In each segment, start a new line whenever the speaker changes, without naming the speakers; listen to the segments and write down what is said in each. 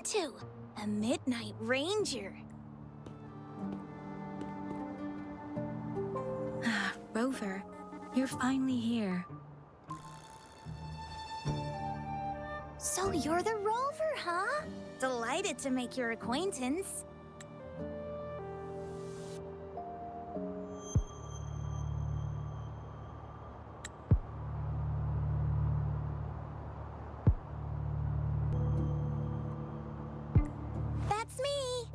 to. A Midnight Ranger.
Rover, you're finally here.
So you're the Rover, huh? Delighted to make your acquaintance. That's me!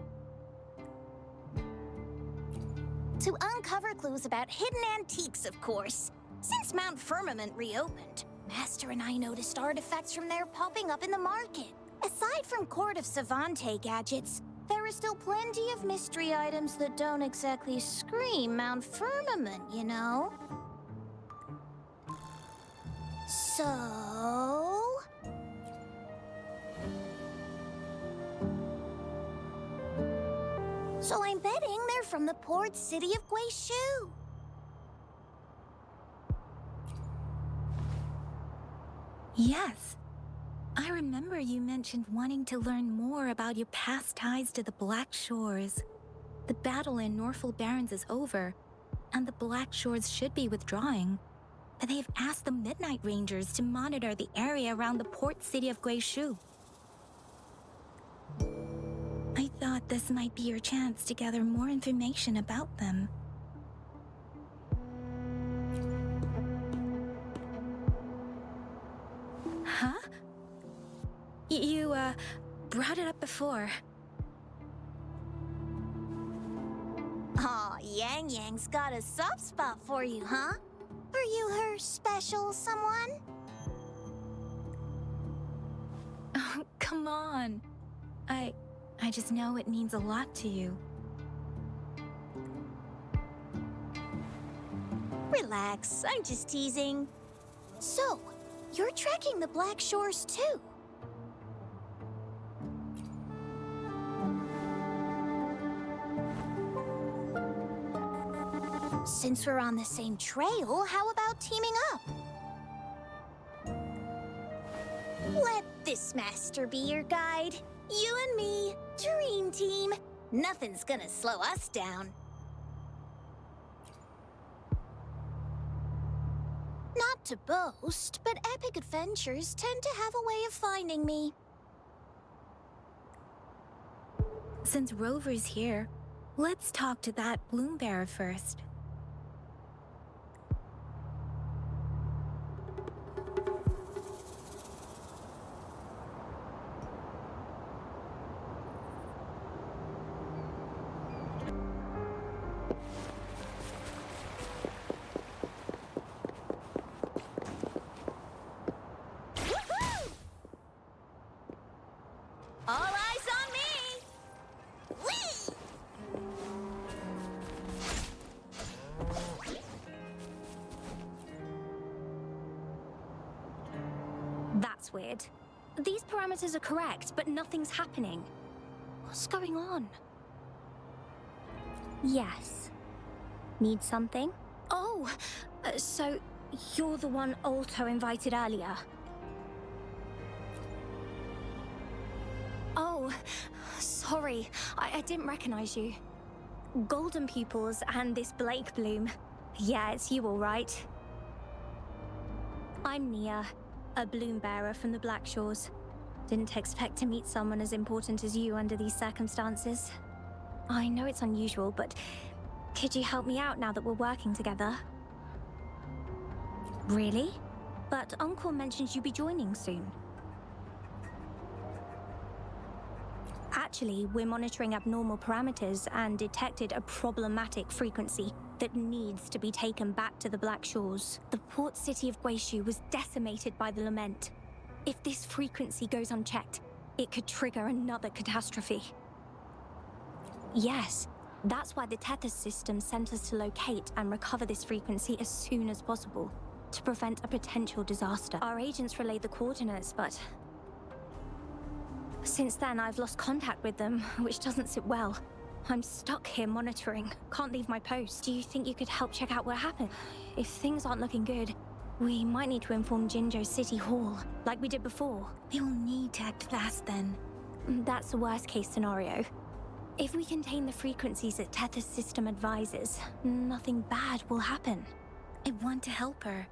To uncover clues about hidden antiques, of course. Since Mount Firmament reopened, Master and I noticed artifacts from there popping up in the market. Aside from Court of Savante gadgets, there are still plenty of mystery items that don't exactly scream Mount Firmament, you know? So I'm betting they're from the port city of Guizhou.
Yes. I remember you mentioned wanting to learn more about your past ties to the Black Shores. The battle in Norfolk Barrens is over, and the Black Shores should be withdrawing. But they've asked the Midnight Rangers to monitor the area around the port city of Guizhou. I thought this might be your chance to gather more information about them. Huh? You, brought it up before.
Aw, Yang Yang's got a soft spot for you, huh? Are you her special someone?
Oh, come on. I just know it means a lot to you.
Relax, I'm just teasing. So, you're tracking the Black Shores too? Since we're on the same trail, how about teaming up? Let this master be your guide. You and me, dream team. Nothing's gonna slow us down. Not to boast, but epic adventures tend to have a way of finding me.
Since Rover's here, let's talk to that bloom bearer first.
All eyes on me! Whee!
That's weird. These parameters are correct, but nothing's happening. What's going on? Yes. Need something? Oh, so you're the one Alto invited earlier. Oh, sorry. I didn't recognize you. Golden Pupils and this Blake Bloom. Yeah, it's you all right. I'm Nia, a bloom bearer from the Black Shores. Didn't expect to meet someone as important as you under these circumstances. I know it's unusual, but could you help me out now that we're working together? Really? But Uncle mentioned you'd be joining soon. Actually, we're monitoring abnormal parameters and detected a problematic frequency that needs to be taken back to the Black Shores. The port city of Guizhou was decimated by the lament. If this frequency goes unchecked, it could trigger another catastrophe. Yes, that's why the Tethys system sent us to locate and recover this frequency as soon as possible, to prevent a potential disaster. Our agents relayed the coordinates, but since then, I've lost contact with them, which doesn't sit well. I'm stuck here monitoring. Can't leave my post. Do you think you could help check out what happened? If things aren't looking good, we might need to inform Jinzhou City Hall, like we did before.
They will need to act fast then.
That's the worst case scenario. If we contain the frequencies that Tether's system advises, nothing bad will happen.
I want to help her.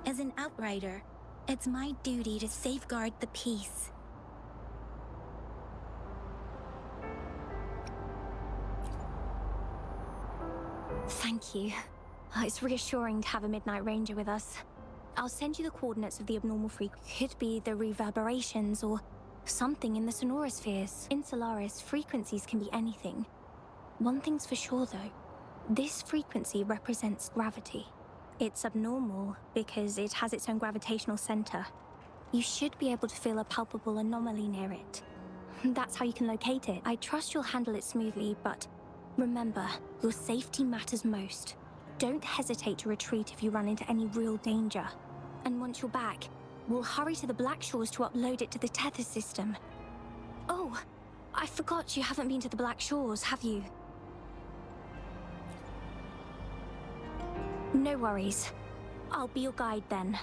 As an outrider, it's my duty to safeguard the peace.
Thank you. It's reassuring to have a Midnight Ranger with us. I'll send you the coordinates of the abnormal frequency. Could be the reverberations or something in the sonorospheres. In Solaris, frequencies can be anything. One thing's for sure, though. This frequency represents gravity. It's abnormal because it has its own gravitational center. You should be able to feel a palpable anomaly near it. That's how you can locate it. I trust you'll handle it smoothly, but remember, your safety matters most. Don't hesitate to retreat if you run into any real danger. And once you're back, we'll hurry to the Black Shores to upload it to the Tether system. Oh, I forgot you haven't been to the Black Shores, have you? No worries. I'll be your guide then.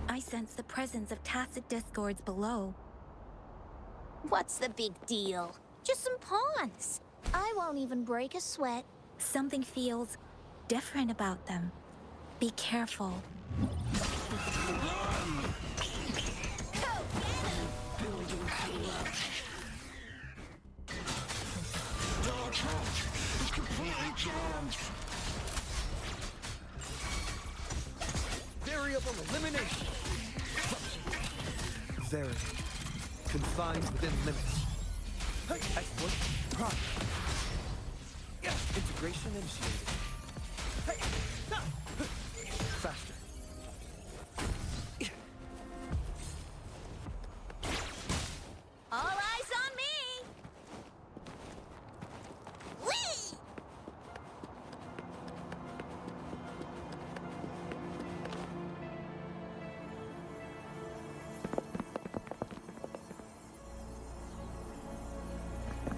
I sense the presence of tacit discords below.
What's the big deal? Just some pawns. I won't even break a sweat.
Something feels different about them. Be careful.
Variable elimination. Very confined within limits. Exploit. Prime. Integration initiated. Faster.
All eyes on me! Whee!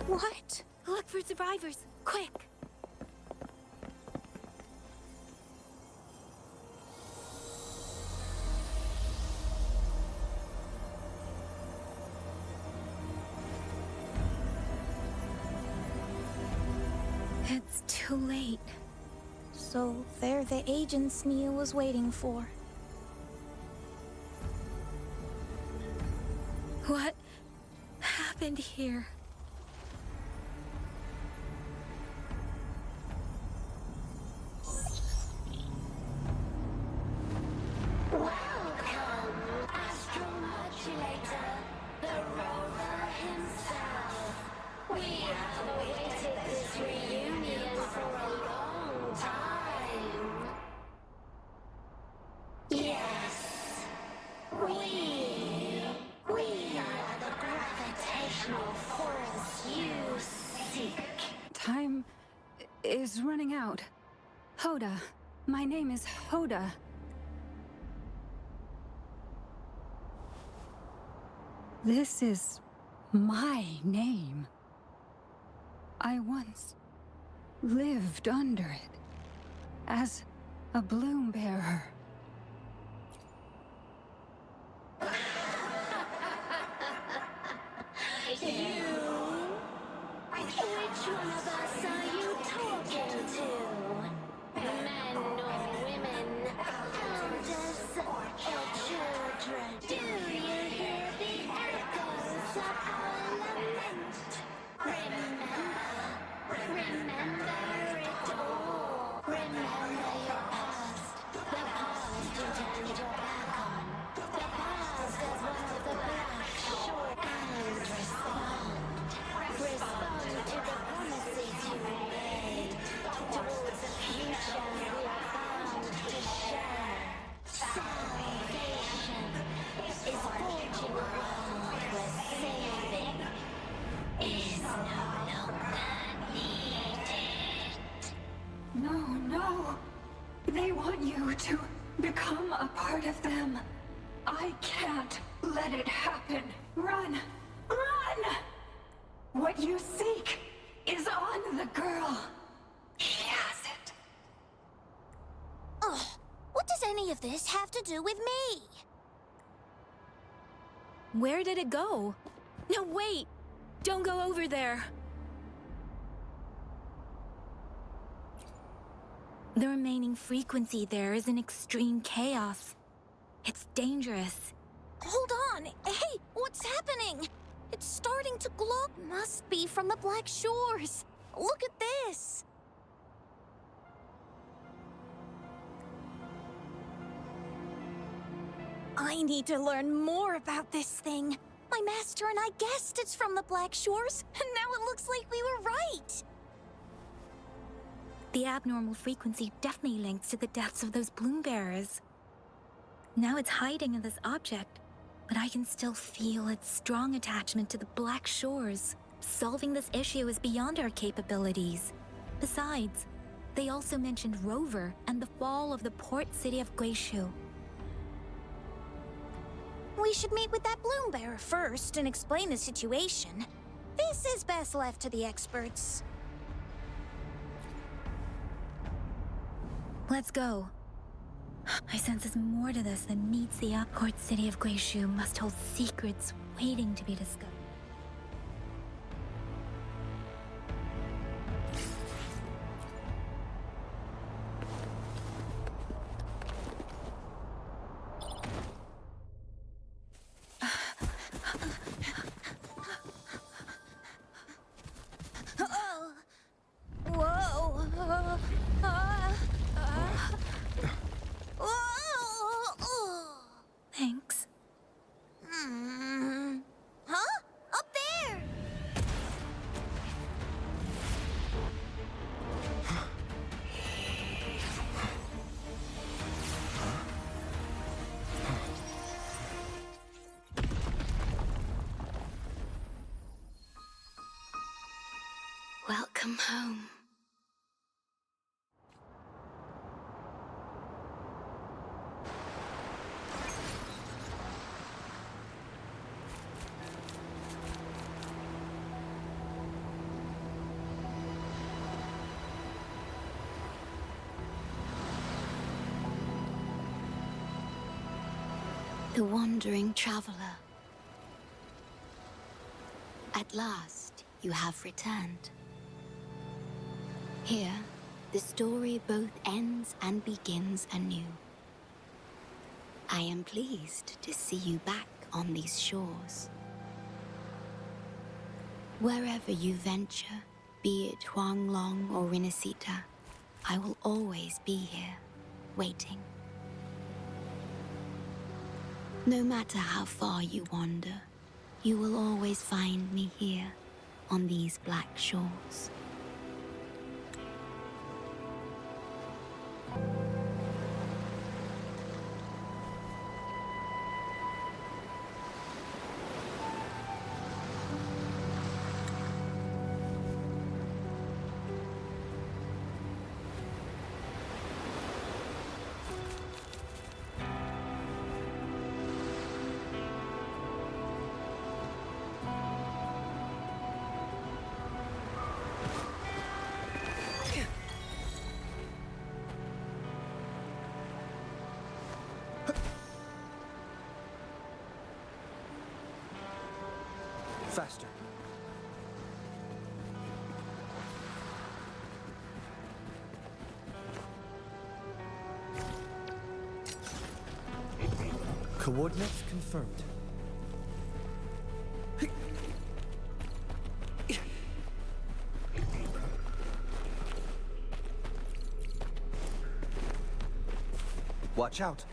What?
Look for survivors, quick! It's too late.
So they're the agents Nia was waiting for.
What happened here?
Time is running out. Hoda. My name is Hoda. This is my name. I once lived under it as a bloom bearer.
Which one of us are you talking to? Men or women? Elders or children? Do you hear the echoes of our lament? Remember it all. Remember your past. The past you turned your back on. The past as one of the Black Shore and respond.
to become a part of them. I can't let it happen. Run! Run! What you seek is on the girl. She has it.
Ugh, what does any of this have to do with me?
Where did it go? No, wait! Don't go over there! The remaining frequency there is in extreme chaos. It's dangerous.
Hold on. Hey, what's happening? It's starting to glow. Must be from the Black Shores. Look at this. I need to learn more about this thing. My master and I guessed it's from the Black Shores, and now it looks like we were right.
The abnormal frequency definitely links to the deaths of those bloom bearers. Now it's hiding in this object, but I can still feel its strong attachment to the Black Shores. Solving this issue is beyond our capabilities. Besides, they also mentioned Rover and the fall of the port city of Guishu.
We should meet with that bloom bearer first and explain the situation. This is best left to the experts.
Let's go. I sense there's more to this than meets the port city of Guishu must hold secrets waiting to be discovered. Thanks.
Huh? Up there!
Welcome home.
The wandering traveler. At last, you have returned. Here, the story both ends and begins anew. I am pleased to see you back on these shores. Wherever you venture, be it Huanglong or Rinasita, I will always be here, waiting. No matter how far you wander, you will always find me here on these black shores.
Faster. Coordinates confirmed. Watch out.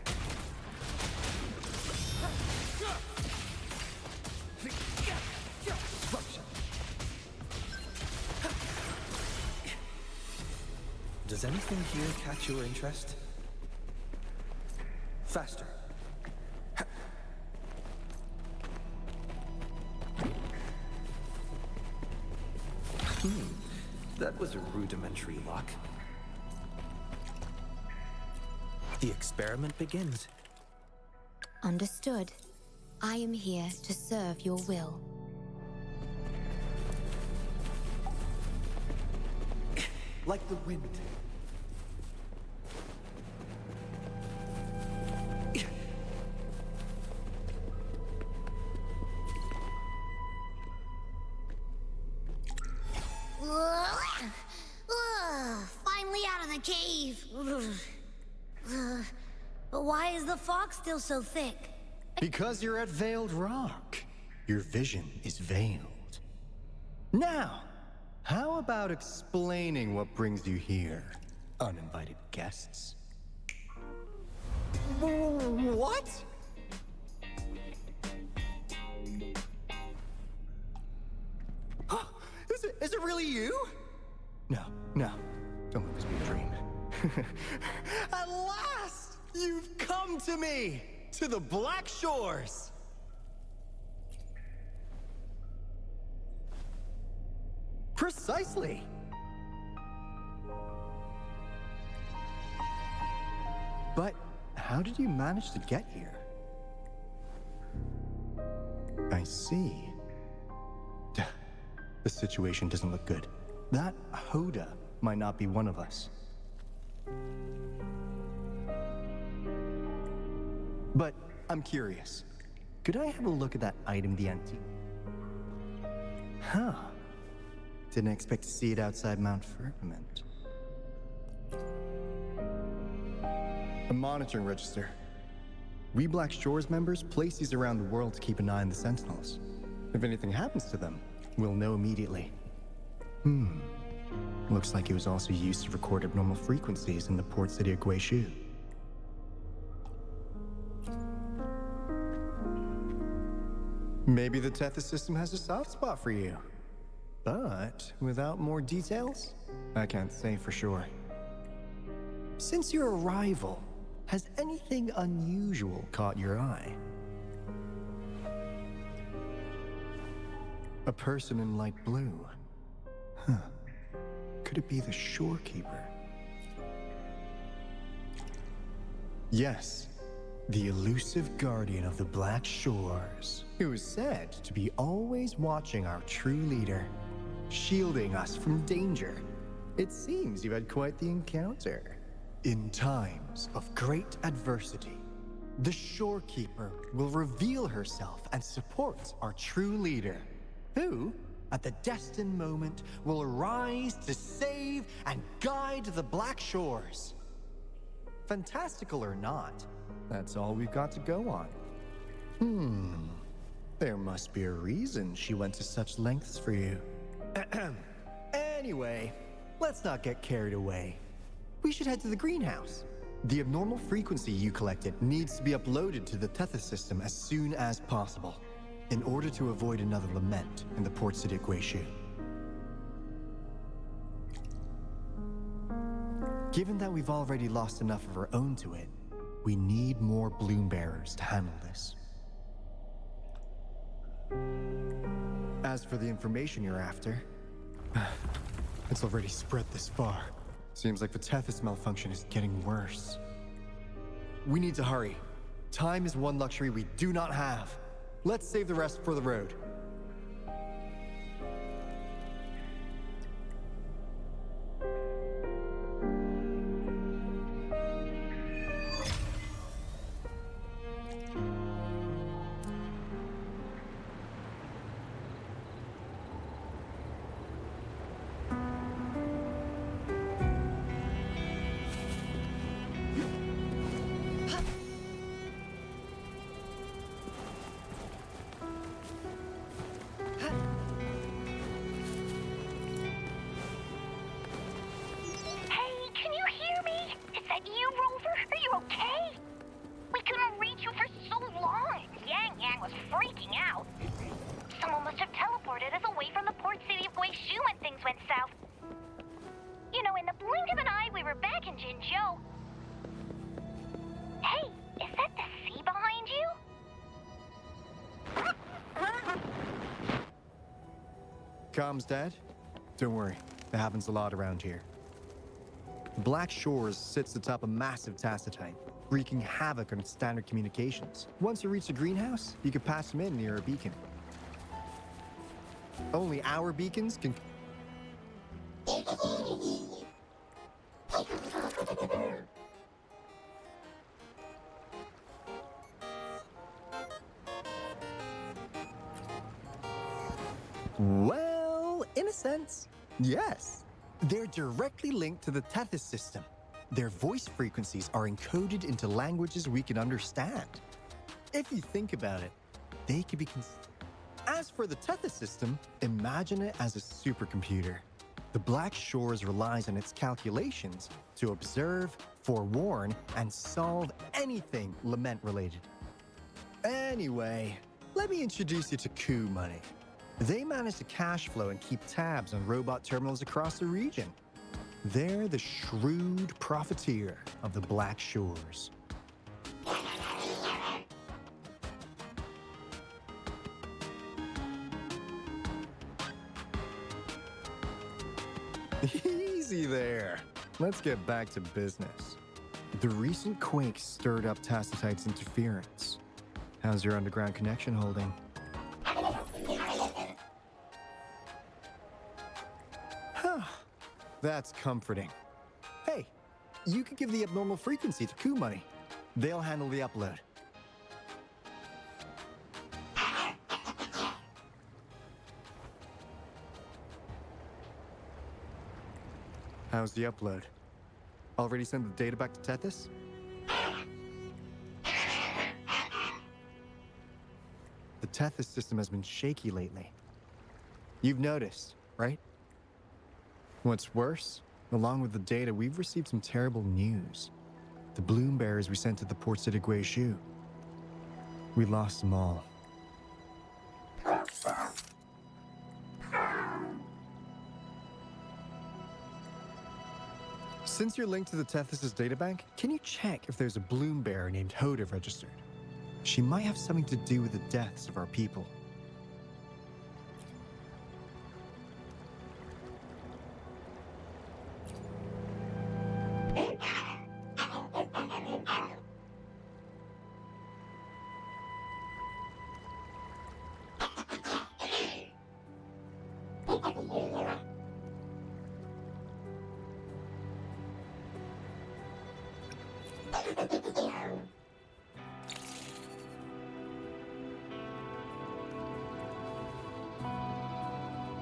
Does anything here catch your interest? Faster. That was a rudimentary lock. The experiment begins.
Understood. I am here to serve your will.
Like the wind.
Finally out of the cave. But why is the fog still so thick?
Because you're at Veiled Rock. Your vision is veiled. Now, how about explaining what brings you here, uninvited guests? What? Is it really you? No, don't let this be a dream. At last, you've come to me, to the Black Shores. Precisely. But how did you manage to get here? I see. The situation doesn't look good. That Hoda might not be one of us. But I'm curious. Could I have a look at that item, the antique? Huh. Didn't expect to see it outside Mount Firmament. A monitoring register. We Black Shores members place these around the world to keep an eye on the Sentinels. If anything happens to them, we'll know immediately. Looks like it was also used to record abnormal frequencies in the port city of Guishu. Maybe the Tethys system has a soft spot for you. But without more details, I can't say for sure. Since your arrival, has anything unusual caught your eye? A person in light blue. Huh. Could it be the shorekeeper? Yes, the elusive guardian of the Black Shores, who is said to be always watching our true leader, shielding us from danger. It seems you've had quite the encounter. In times of great adversity, the shorekeeper will reveal herself and support our true leader, who, at the destined moment, will arise to save and guide the Black Shores. Fantastical or not, that's all we've got to go on. There must be a reason she went to such lengths for you. Anyway, let's not get carried away. We should head to the greenhouse. The abnormal frequency you collected needs to be uploaded to the Tethys system as soon as possible, in order to avoid another lament in the port city of Guishu. Given that we've already lost enough of our own to it, we need more bloom bearers to handle this. As for the information you're after, it's already spread this far. Seems like the Tethys malfunction is getting worse. We need to hurry. Time is one luxury we do not have. Let's save the rest for the road. Comms, Dad? Don't worry, that happens a lot around here. The Black Shores sits atop a massive tacitite, wreaking havoc on standard communications. Once you reach the greenhouse, you can pass them in near a beacon. Only our beacons can... Well, in a sense, yes. They're directly linked to the Tethys system. Their voice frequencies are encoded into languages we can understand. If you think about it, they could be... As for the Tethys system, imagine it as a supercomputer. The Black Shores relies on its calculations to observe, forewarn, and solve anything Lament-related. Anyway, let me introduce you to Coup Money. They manage to cash flow and keep tabs on robot terminals across the region. They're the shrewd profiteer of the Black Shores. Easy there. Let's get back to business. The recent quake stirred up Tacitite's interference. How's your underground connection holding? That's comforting. Hey, you could give the abnormal frequency to Coup Money. They'll handle the upload. How's the upload? Already sent the data back to Tethys? The Tethys system has been shaky lately. You've noticed, right? What's worse, along with the data, we've received some terrible news. The bloom bearers we sent to the port city Guizhou. We lost them all. Since you're linked to the Tethys' databank, can you check if there's a bloom bearer named Hoda registered? She might have something to do with the deaths of our people.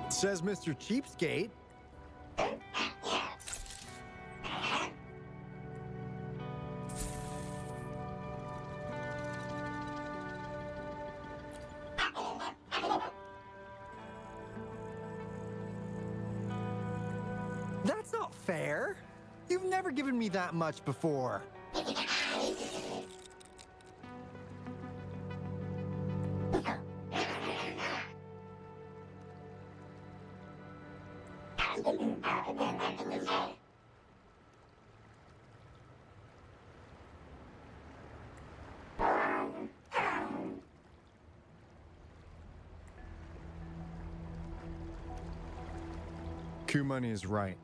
Says Mr. Cheapskate. That's not fair. You've never given me that much before. Coup Money is right.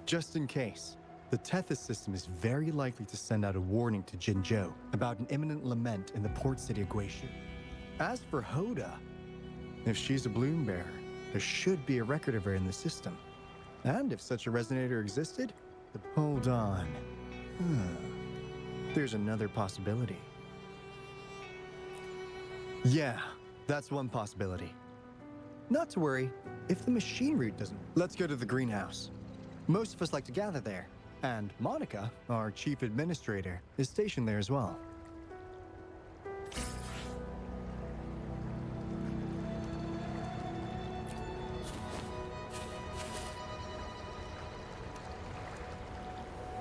Just in case, the Tethys system is very likely to send out a warning to Jinzhou about an imminent lament in the port city of Guizhou. As for Hoda, if she's a bloom bearer, there should be a record of her in the system. And if such a resonator existed, hold on. There's another possibility. Yeah, that's one possibility. Not to worry, if the machine route doesn't... Let's go to the greenhouse. Most of us like to gather there, and Monica, our chief administrator, is stationed there as well.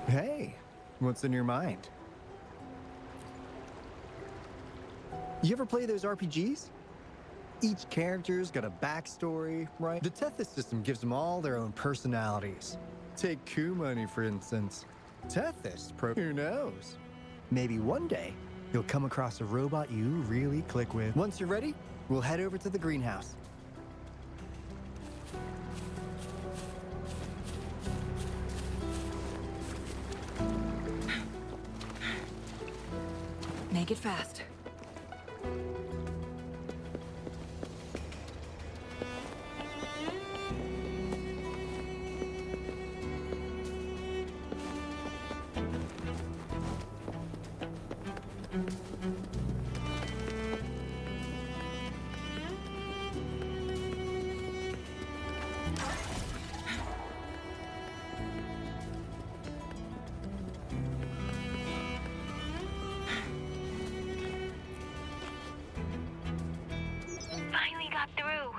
Hey, what's in your mind? You ever play those RPGs? Each character's got a backstory, right? The Tethys system gives them all their own personalities. Take Coup Money, for instance. Tethys, who knows? Maybe one day, you'll come across a robot you really click with. Once you're ready, we'll head over to the greenhouse.
Make it fast.
Finally got through.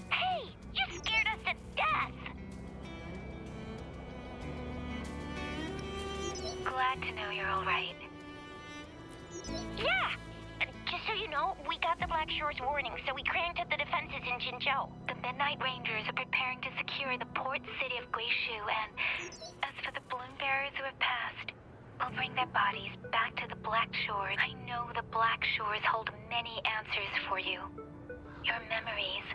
Hey, you scared us to death. Glad to know you're all right. Yeah. Just so you know, we got the Black Shore's warning, so we cranked up the defenses in Jinzhou. The Midnight Rangers are preparing to secure the port city of Guishu, and as for the balloon bearers who have passed, we'll bring their bodies back to the Black Shore. I know the Black Shores hold many answers for you. Your memories,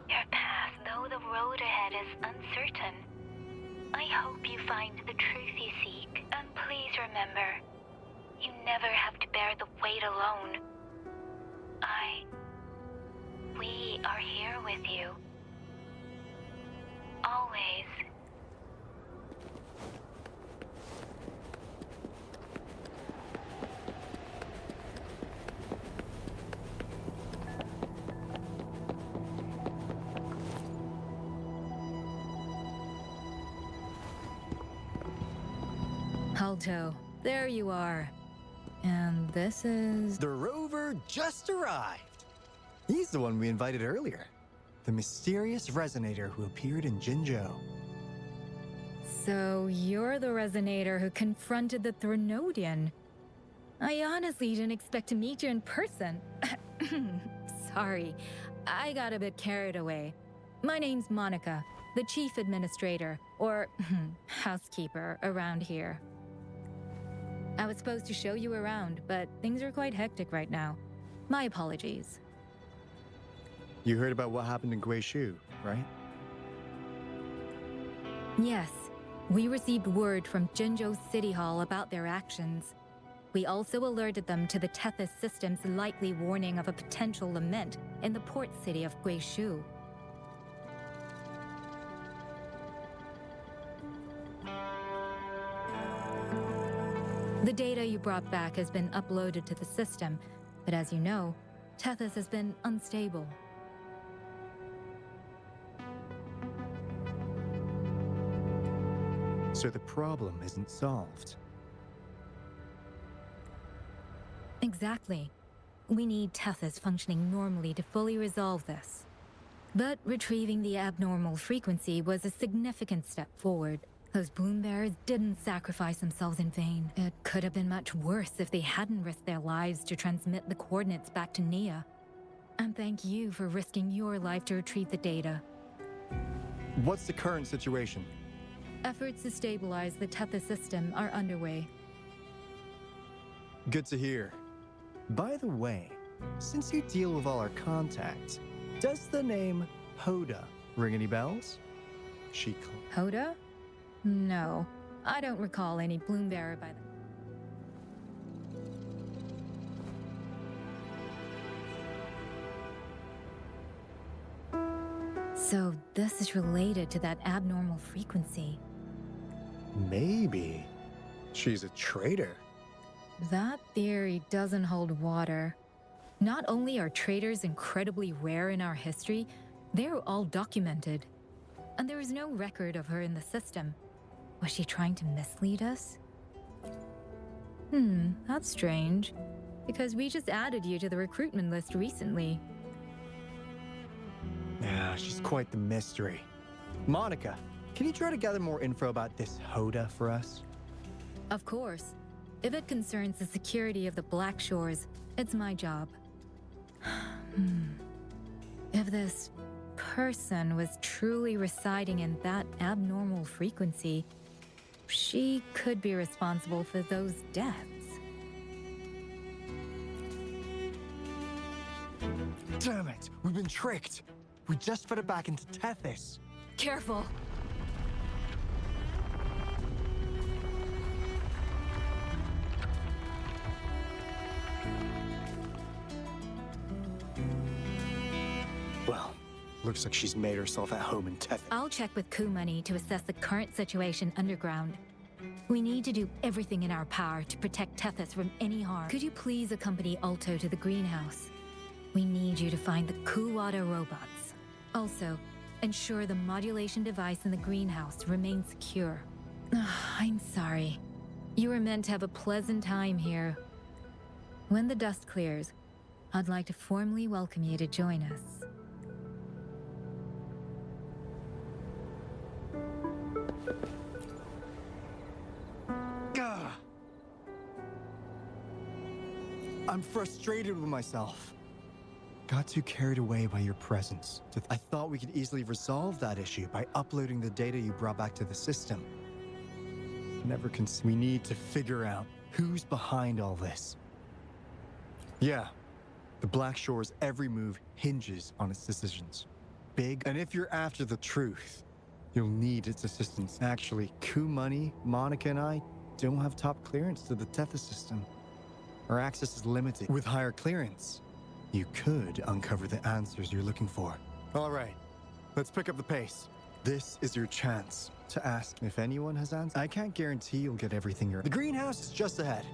your past, though the road ahead is uncertain. I hope you find the truth you seek, and please remember, you never have to bear the weight alone. We are here with you. Always.
Alto, there you are. And this is...
The rover just arrived. He's the one we invited earlier. The mysterious resonator who appeared in Jinzhou.
So you're the resonator who confronted the Threnodian. I honestly didn't expect to meet you in person. Sorry, I got a bit carried away. My name's Monica, the chief administrator, or housekeeper around here. I was supposed to show you around, but things are quite hectic right now. My apologies.
You heard about what happened in Guishu, right?
Yes, we received word from Jinzhou City Hall about their actions. We also alerted them to the Tethys system's likely warning of a potential lament in the port city of Guishu. The data you brought back has been uploaded to the system, but as you know, Tethys has been unstable.
So the problem isn't solved.
Exactly. We need Tethys functioning normally to fully resolve this. But retrieving the abnormal frequency was a significant step forward. Those balloon bearers didn't sacrifice themselves in vain. It could have been much worse if they hadn't risked their lives to transmit the coordinates back to Nia. And thank you for risking your life to retrieve the data.
What's the current situation?
Efforts to stabilize the Tethys system are underway.
Good to hear. By the way, since you deal with all our contacts, does the name Hoda ring any bells?
Hoda? No, I don't recall any balloon bearer by the... So this is related to that abnormal frequency.
Maybe. She's a traitor.
That theory doesn't hold water. Not only are traitors incredibly rare in our history, they're all documented. And there is no record of her in the system. Was she trying to mislead us? That's strange. Because we just added you to the recruitment list recently.
Yeah, she's quite the mystery. Monica, can you try to gather more info about this Hoda for us?
Of course. If it concerns the security of the Black Shores, it's my job. If this person was truly residing in that abnormal frequency, she could be responsible for those deaths.
Damn it! We've been tricked! We just put it back into Tethys.
Careful!
Looks like she's made herself at home in Teth.
I'll check with Coup Money to assess the current situation underground. We need to do everything in our power to protect Tethys from any harm. Could you please accompany Alto to the greenhouse? We need you to find the Kuwata robots. Also, ensure the modulation device in the greenhouse remains secure. I'm sorry. You were meant to have a pleasant time here. When the dust clears, I'd like to formally welcome you to join us.
Gah! I'm frustrated with myself. Got too carried away by your presence. I thought we could easily resolve that issue by uploading the data you brought back to the system. We need to figure out who's behind all this. Yeah, the Black Shore's every move hinges on its decisions. Big, and if you're after the truth, you'll need its assistance. Actually, Coup Money, Monica, and I don't have top clearance to the Tethys system. Our access is limited. With higher clearance, you could uncover the answers you're looking for. All right, let's pick up the pace. This is your chance to ask if anyone has answers. I can't guarantee you'll get everything you're... The greenhouse is just ahead.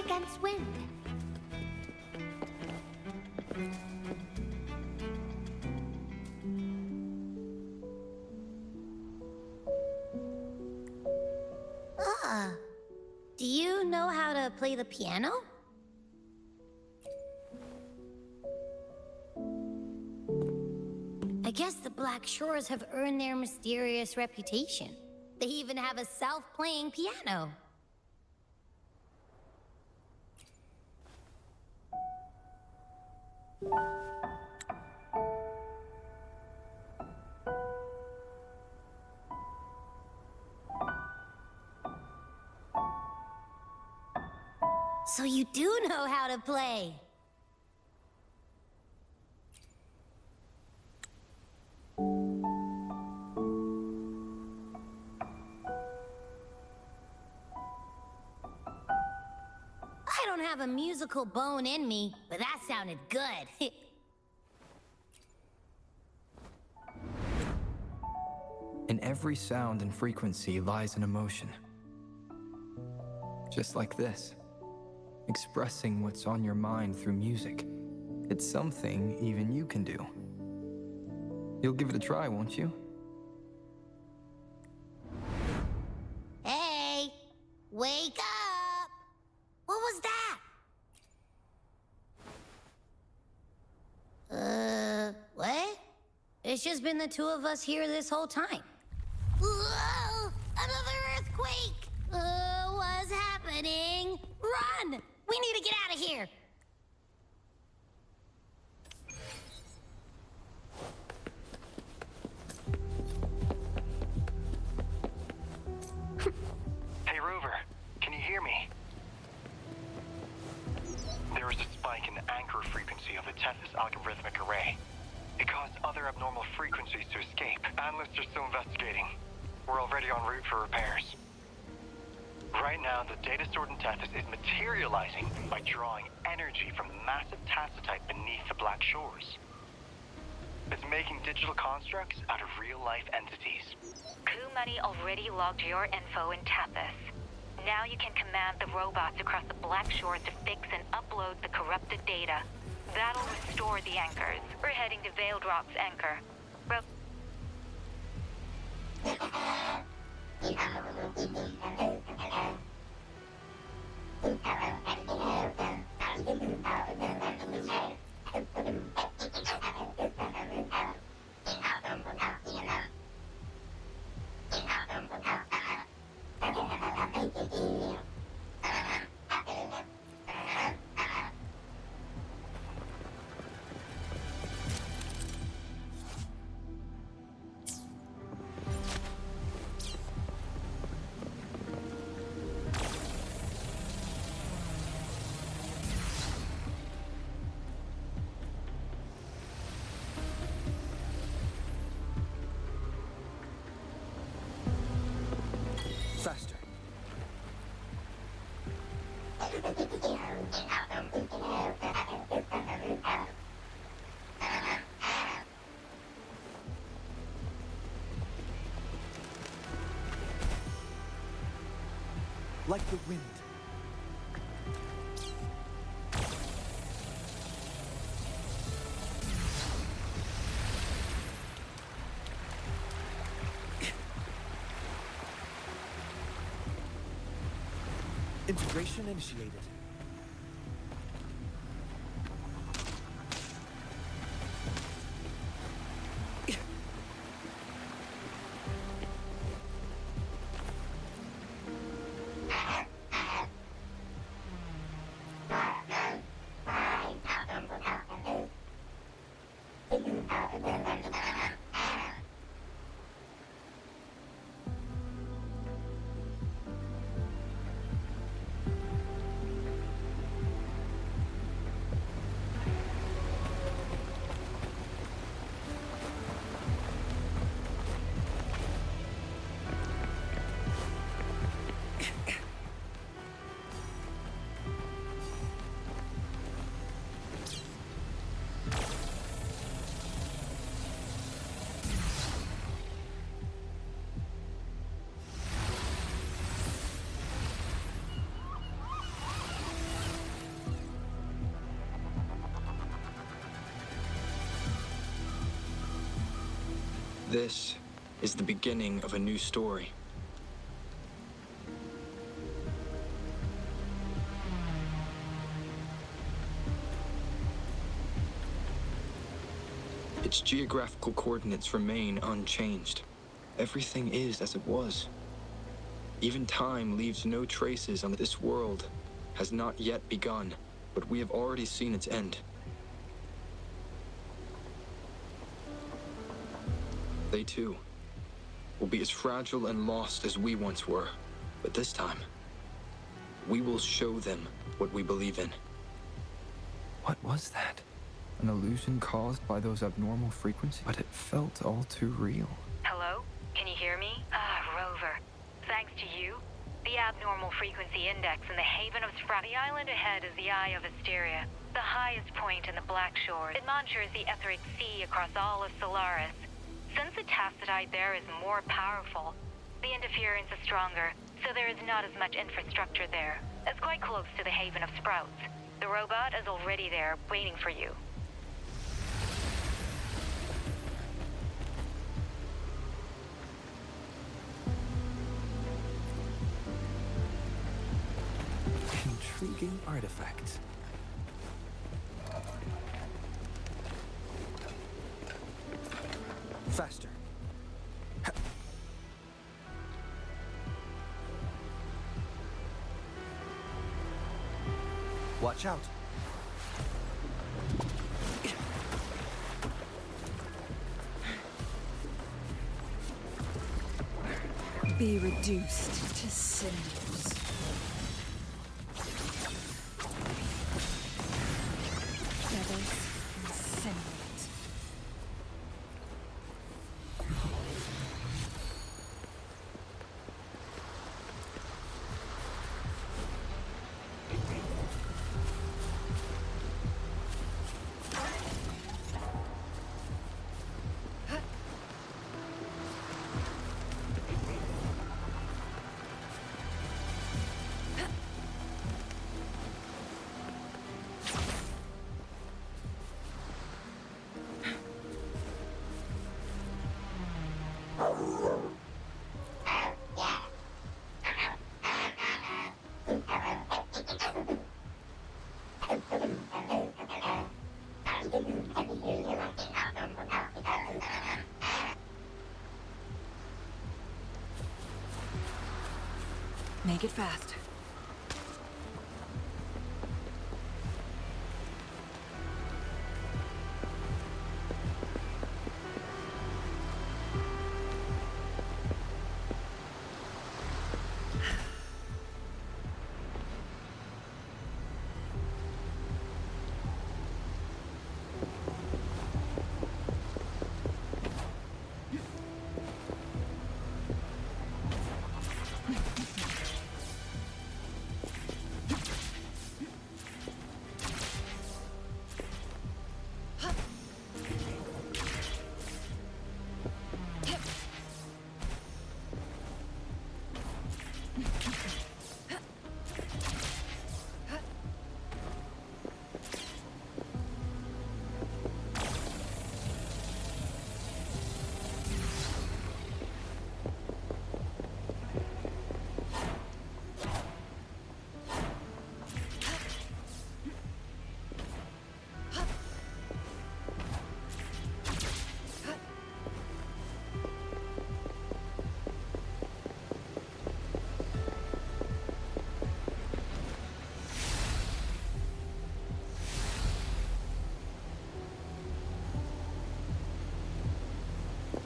against wind.
Ah, do you know how to play the piano? I guess the Black Black Shores have earned their mysterious reputation. They even have a self-playing piano. So you do know how to play. I don't have a musical bone in me, but that sounded good.
In every sound and frequency lies an emotion. Just like this. Expressing what's on your mind through music. It's something even you can do. You'll give it a try, won't you?
Hey, wake up! What was that? What? It's just been the two of us here this whole time. Whoa! Another earthquake! What's happening? Run! We need to get out of here!
Hey, Rover, can you hear me? There is a spike in the anchor frequency of the Tethys algorithmic array. It caused other abnormal frequencies to escape. Analysts are still investigating. We're already en route for repairs. Right now, the data stored in Tethys is materializing by drawing energy from the massive tacitite beneath the Black Shores. It's making digital constructs out of real-life entities.
Coup Money already logged your info in Tethys. Now you can command the robots across the Black Shores to fix and upload the corrupted data. That'll restore the anchors. We're heading to Veiled Rock's anchor.
Faster. Like the wind. Integration initiated.
This is the beginning of a new story. It Its geographical coordinates remain unchanged. Everything is as it was. Even time leaves no traces on this world. Has not yet begun, but we have already seen its end. They too will be as fragile and lost as we once were. But this time, we will show them what we believe in. What was that? An illusion caused by those abnormal frequencies? But it felt all too real.
Hello? Can you hear me? Rover. Thanks to you, the abnormal frequency index in the haven of the island ahead is the Eye of Asteria, the highest point in the Black Shores. It monitors the etheric sea across all of Solaris. Since the tacitite there is more powerful, the interference is stronger, so there is not as much infrastructure there. It's quite close to the haven of Sprouts. The robot is already there, waiting for you.
Intriguing artifact. Faster. Watch out.
Be reduced to cinders. Feathers incinerate. Make it fast.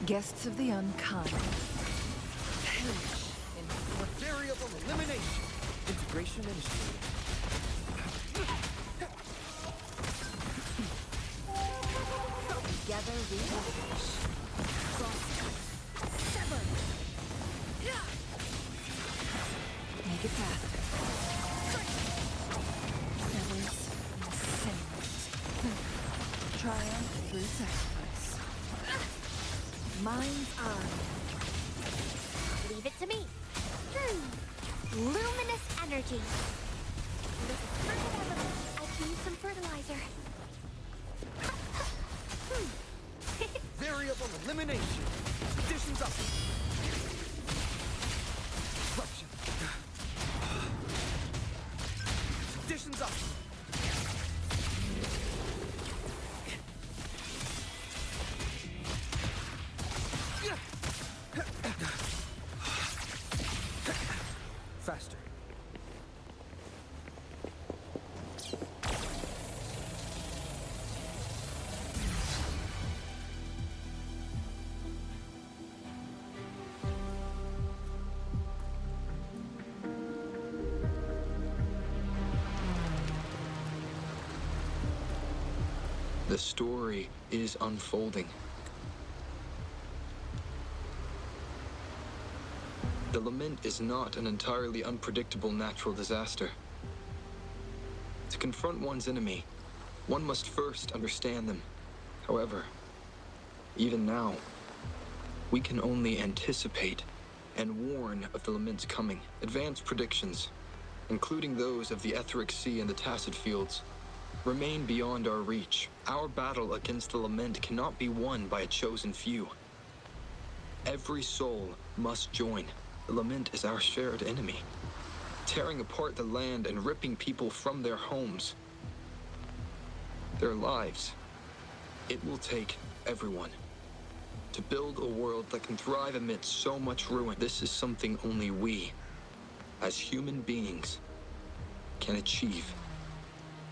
Guests of the unkind.
Variable elimination. Integration initiated.
Together we flourish. Severed.
Make it fast. Feathers incinerate. Triumph through sacrifice. Mind's eye.
Leave it to me. Luminous energy. This is fertile. I can use some fertilizer.
Variable elimination. Conditions up. Disruption. Conditions up. Faster.
The story is unfolding. The lament is not an entirely unpredictable natural disaster. To confront one's enemy, one must first understand them. However, even now, we can only anticipate and warn of the lament's coming. Advanced predictions, including those of the Etheric Sea and the Tacet Fields, remain beyond our reach. Our battle against the lament cannot be won by a chosen few. Every soul must join. The lament is our shared enemy, tearing apart the land and ripping people from their homes, their lives. It will take everyone to build a world that can thrive amidst so much ruin. This is something only we, as human beings, can achieve.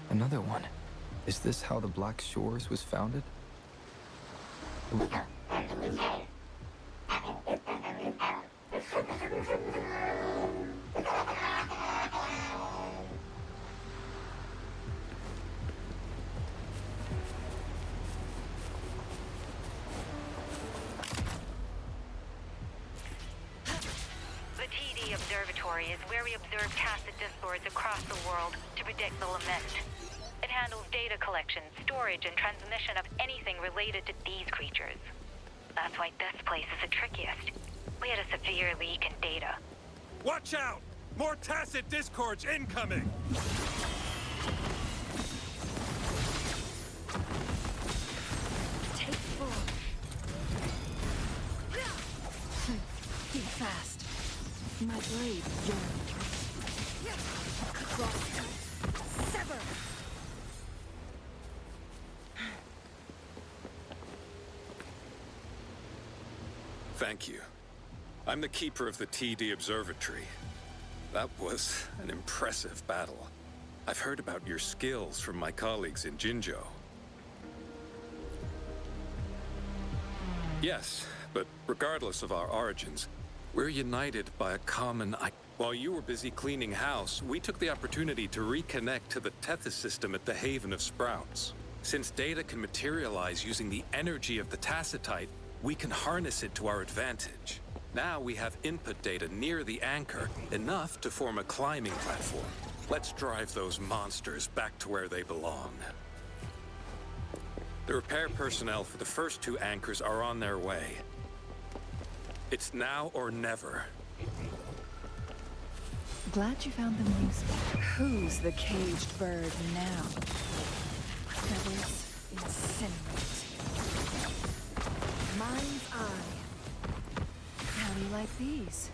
Another one. Is this how the Black Shores was founded?
The TD Observatory is where we observe tacit discords across the world to predict the lament. It handles data collection, storage, and transmission of anything related to these creatures. That's why this place is the trickiest. We had a severe leak in data.
Watch out! More tacit discords incoming!
Take full. Be fast. My blade yearns. Cross. Sever!
Thank you. I'm the keeper of the TD Observatory. That was an impressive battle. I've heard about your skills from my colleagues in Jinzhou. Yes, but regardless of our origins, we're united by a common While you were busy cleaning house, we took the opportunity to reconnect to the Tethys system at the Haven of Sprouts. Since data can materialize using the energy of the Tacetite, we can harness it to our advantage. Now we have input data near the anchor, enough to form a climbing platform. Let's drive those monsters back to where they belong. The repair personnel for the first two anchors are on their way. It's now or never.
Glad you found them useful. Who's the caged bird now? Feathers incinerate. Mind's eye. How do you like these?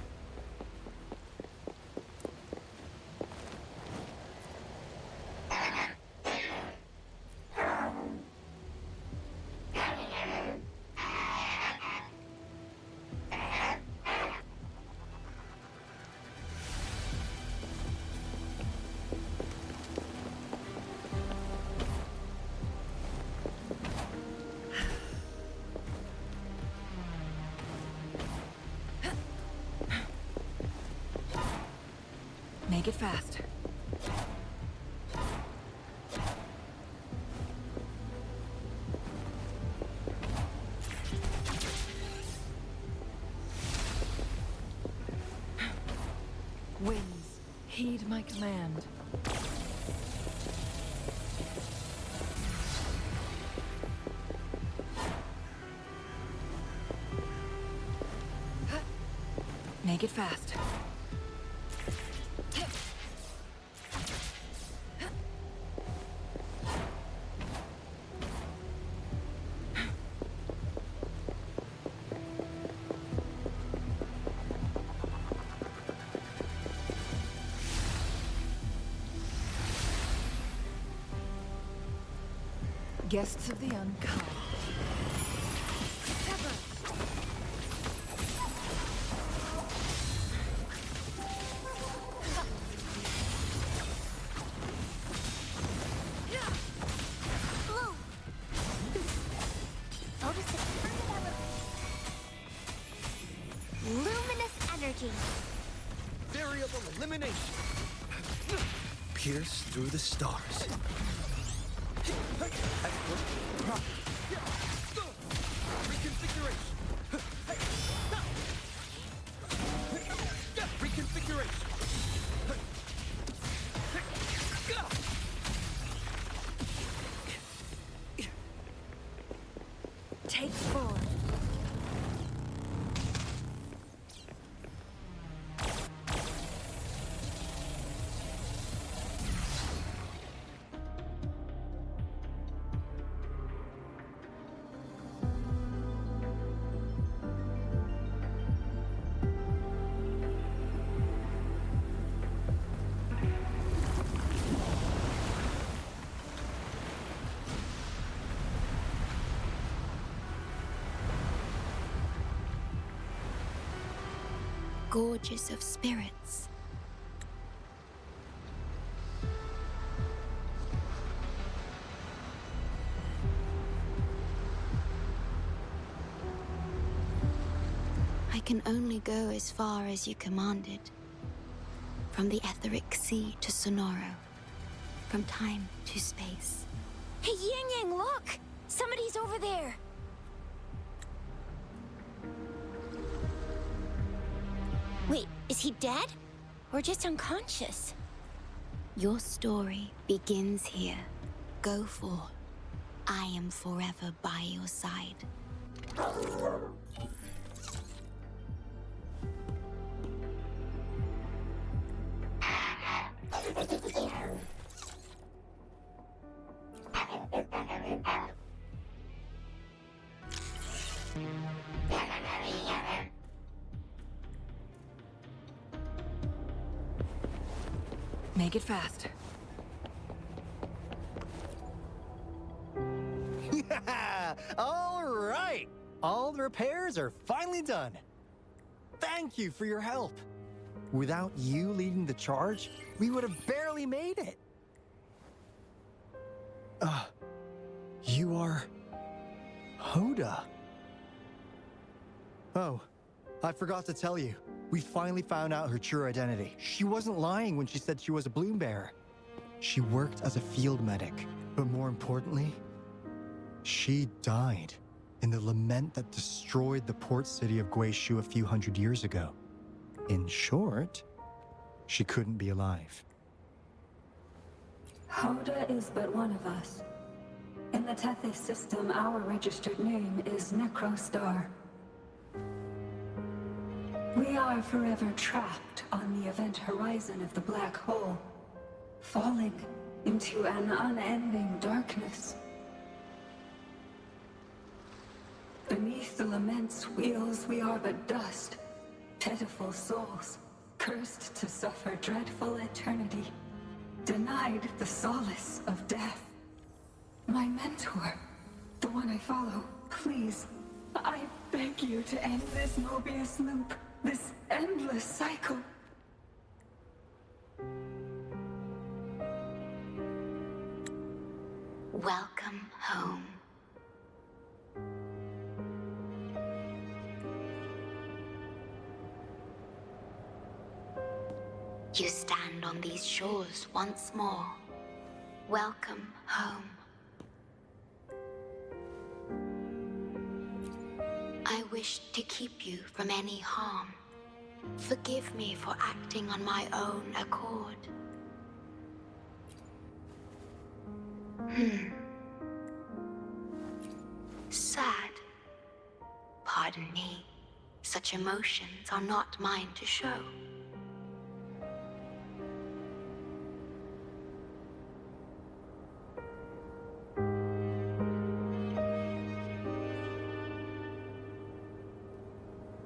Make it fast. Winds, heed my command. Make it fast. Guests of the unkind.
energy.
Variable elimination. Pierce through the stars. Reconfiguration. Reconfiguration.
Take 4.
Gorges of spirits. I can only go as far as you commanded. From the etheric sea to Sonoro. From time to space.
Hey, Yang Yang, look! Somebody's over there! Wait, is he dead? Or just unconscious?
Your story begins here. Go forth. I am forever by your side.
Make it fast.
All right! All the repairs are finally done. Thank you for your help. Without you leading the charge, we would have barely made it. You are... Hoda. Oh, I forgot to tell you. We finally found out her true identity. She wasn't lying when she said she was a bloom bearer. She worked as a field medic, but more importantly, she died in the lament that destroyed the port city of Guishu a few hundred years ago. In short, she couldn't be alive.
Hoda is but one of us. In the Tethys system, our registered name is Necrostar. We are forever trapped on the event horizon of the black hole, falling into an unending darkness. Beneath the lament's wheels, we are but dust, pitiful souls, cursed to suffer dreadful eternity, denied the solace of death. My mentor, the one I follow, please, I beg you to end this Mobius loop, this endless cycle.
Welcome home. You stand on these shores once more. Welcome home. I wish to keep you from any harm. Forgive me for acting on my own accord. Sad. Pardon me. Such emotions are not mine to show.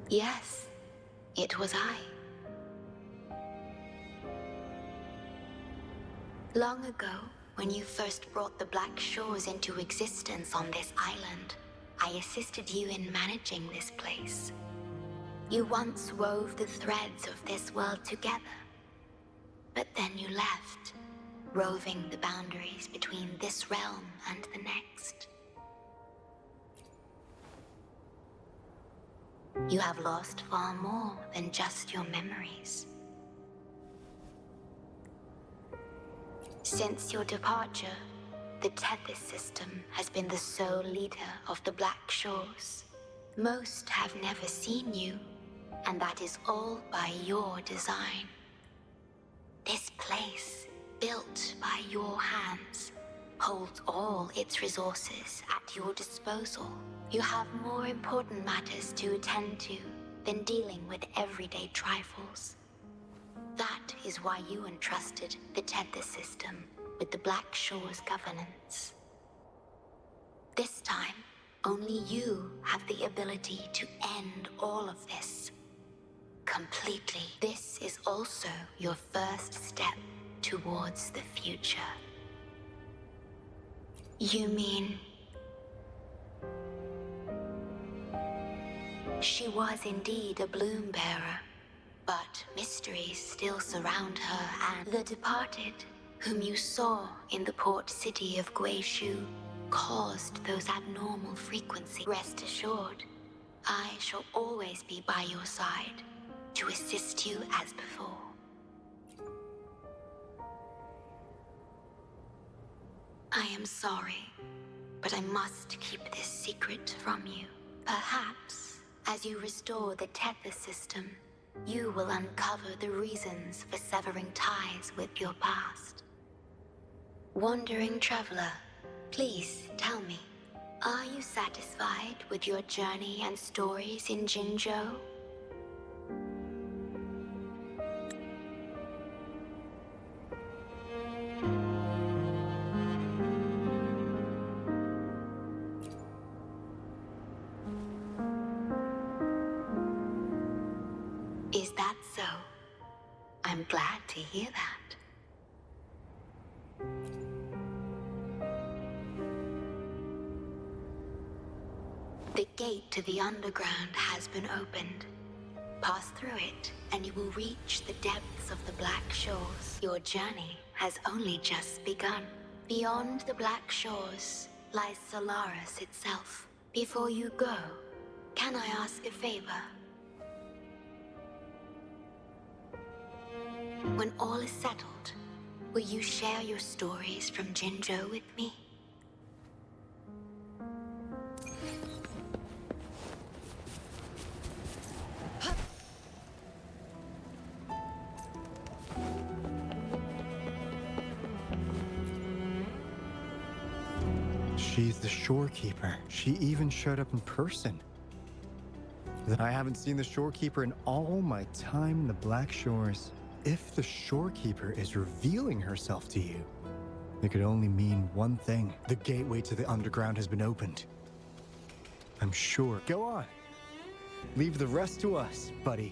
Yes, it was I. Long ago, when you first brought the Black Shores into existence on this island, I assisted you in managing this place. You once wove the threads of this world together. But then you left, roving the boundaries between this realm and the next. You have lost far more than just your memories. Since your departure, the Tethys system has been the sole leader of the Black Shores. Most have never seen you, and that is all by your design. This place, built by your hands, holds all its resources at your disposal. You have more important matters to attend to than dealing with everyday trifles. That is why you entrusted the Tethys system with the Black Shores governance. This time, only you have the ability to end all of this. Completely. This is also your first step towards the future. You mean... She was indeed a bloom bearer, but mysteries still surround her, and the departed, whom you saw in the port city of Guishu, caused those abnormal frequencies. Rest assured, I shall always be by your side to assist you as before. I am sorry, but I must keep this secret from you. Perhaps, as you restore the Tethys system, you will uncover the reasons for severing ties with your past. Wandering traveler, please tell me, are you satisfied with your journey and stories in Jinzhou? Is that so? I'm glad to hear that. The gate to the underground has been opened. Pass through it, and you will reach the depths of the Black Shores. Your journey has only just begun. Beyond the Black Shores lies Solaris itself. Before you go, can I ask a favor? When all is settled, will you share your stories from Jinzhou with me?
She's the shorekeeper. She even showed up in person. I haven't seen the shorekeeper in all my time in the Black Shores. If the shorekeeper is revealing herself to you, it could only mean one thing. The gateway to the underground has been opened. I'm sure. Go on. Leave the rest to us, buddy.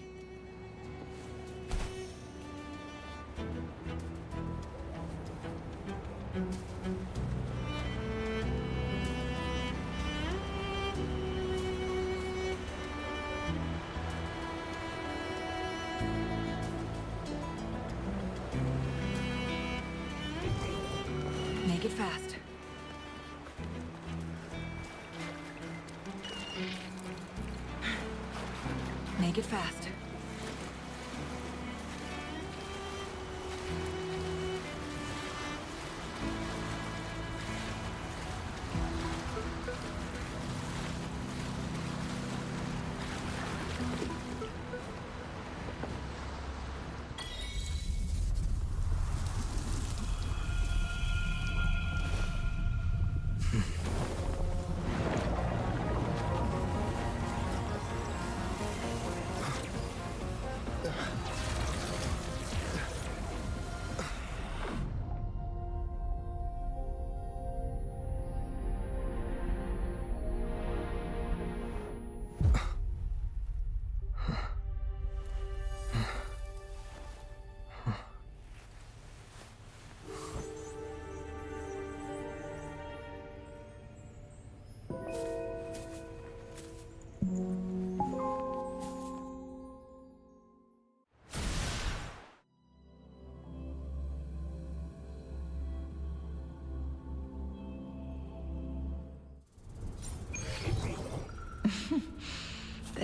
Make it fast. Make it fast.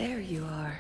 There you are.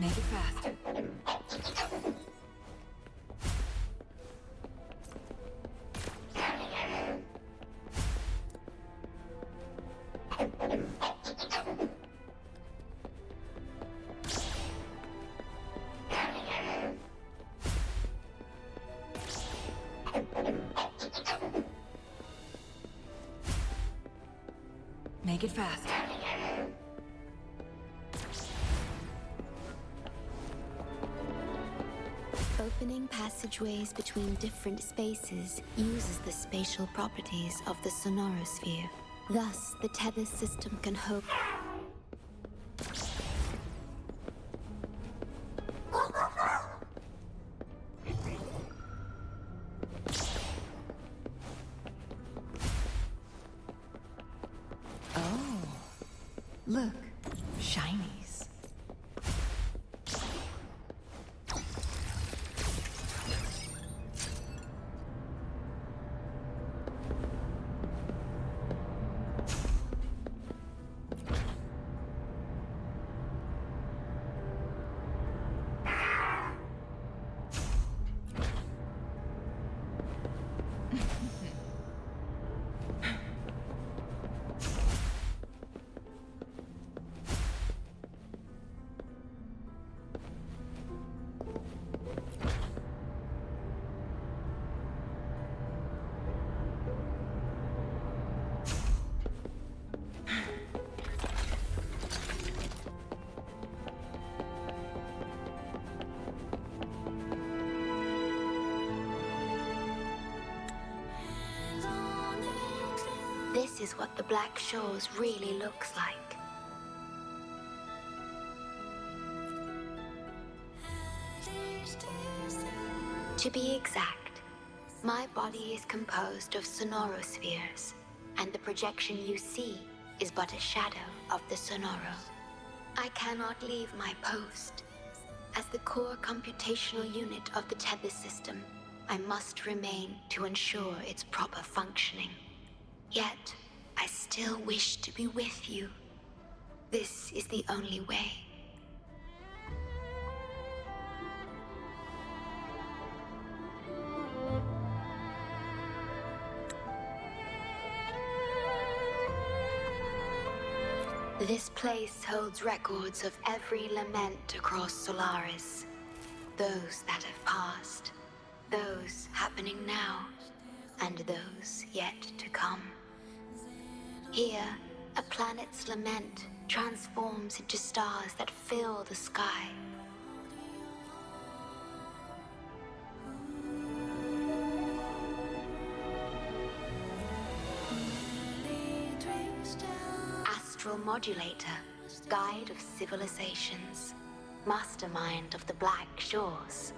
Make it fast. Make it fast.
Opening passageways between different spaces uses the spatial properties of the sonorosphere. Thus, the tether system can hope.
Oh, look, shinies.
This is what the Black Shores really looks like. To be exact, my body is composed of sonorospheres, and the projection you see is but a shadow of the sonoro. I cannot leave my post. As the core computational unit of the tether system, I must remain to ensure its proper functioning. Yet, I still wish to be with you. This is the only way. This place holds records of every lament across Solaris. Those that have passed, those happening now, and those yet to come. Here, a planet's lament transforms into stars that fill the sky. Astral Modulator, Guide of Civilizations, Mastermind of the Black Shores.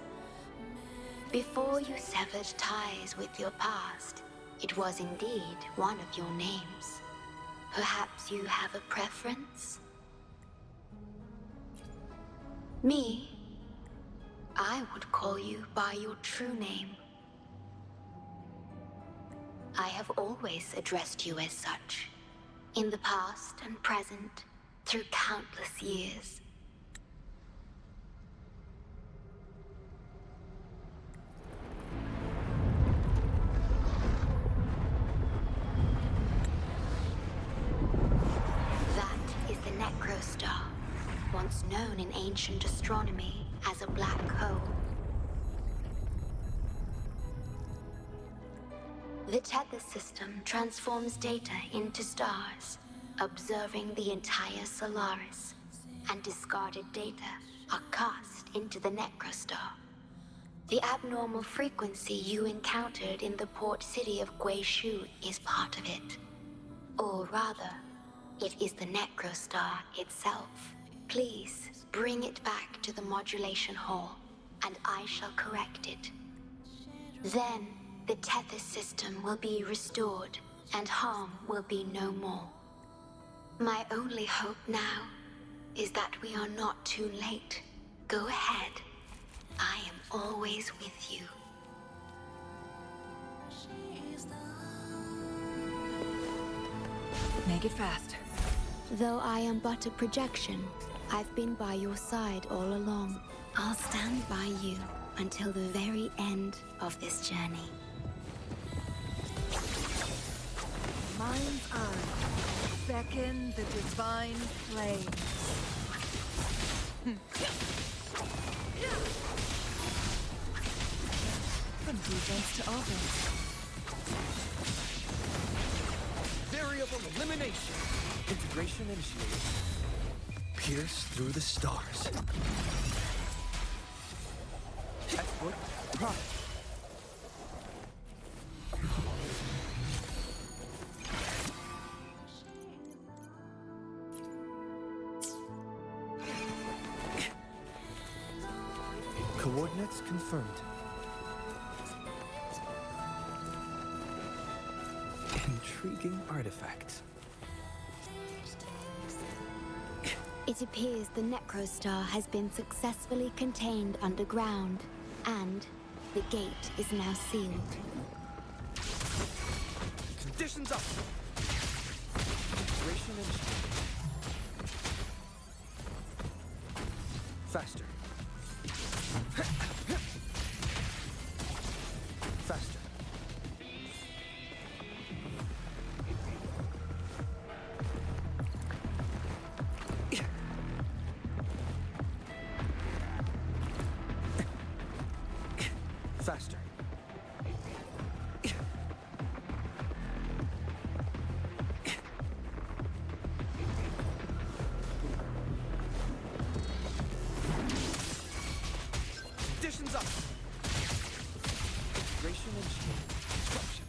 Before you severed ties with your past, it was indeed one of your names. Perhaps you have a preference? Me? I would call you by your true name. I have always addressed you as such, in the past and present, through countless years. That is the Necrostar, once known in ancient astronomy as a black hole. The tether system transforms data into stars, observing the entire Solaris, and discarded data are cast into the Necrostar. The abnormal frequency you encountered in the port city of Guishu is part of it. Or rather, it is the Necrostar itself. Please, bring it back to the modulation hall, and I shall correct it. Then, the tether system will be restored, and harm will be no more. My only hope now is that we are not too late. Go ahead. I am always with you.
Make it fast.
Though I am but a projection, I've been by your side all along. I'll stand by you until the very end of this journey.
Mind's eye. Beckon the divine flames. From defense to offense.
Variable elimination. Integration initiated. Pierce through the stars. Export product. Coordinates confirmed. Intriguing artifact.
It appears the Necrostar has been successfully contained underground, and the gate is now sealed.
Conditions up. Integration initiated. Faster. Faster. Faster. Conditions up. Integration initiated. Disruption.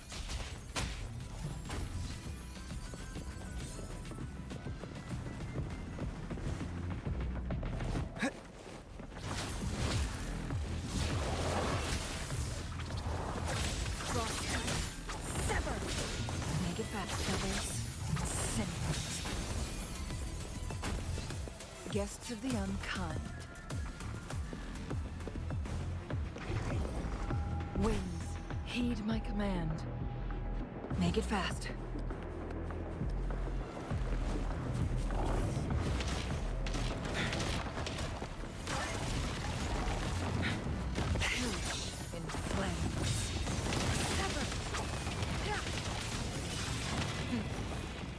Sever! Make it fast, feathers. Sinners. Guests of the unkind. Winds, heed my command. Make it fast. Perish in flames. Sever!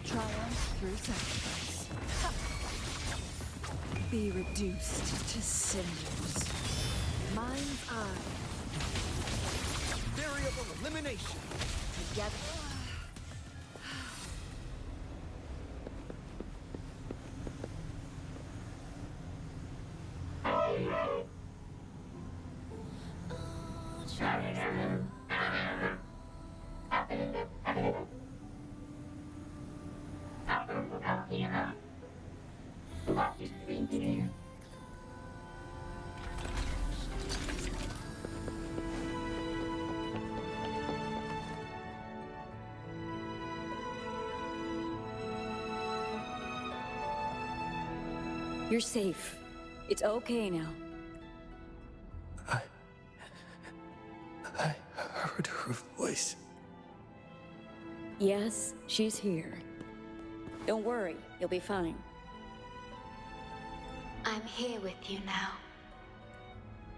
Triumph through sacrifice. Be reduced to cinders. Mind's eye.
Variable elimination.
Together.
You're safe. It's okay now.
I heard her voice.
Yes, she's here. Don't worry, you'll be fine.
I'm here with you now.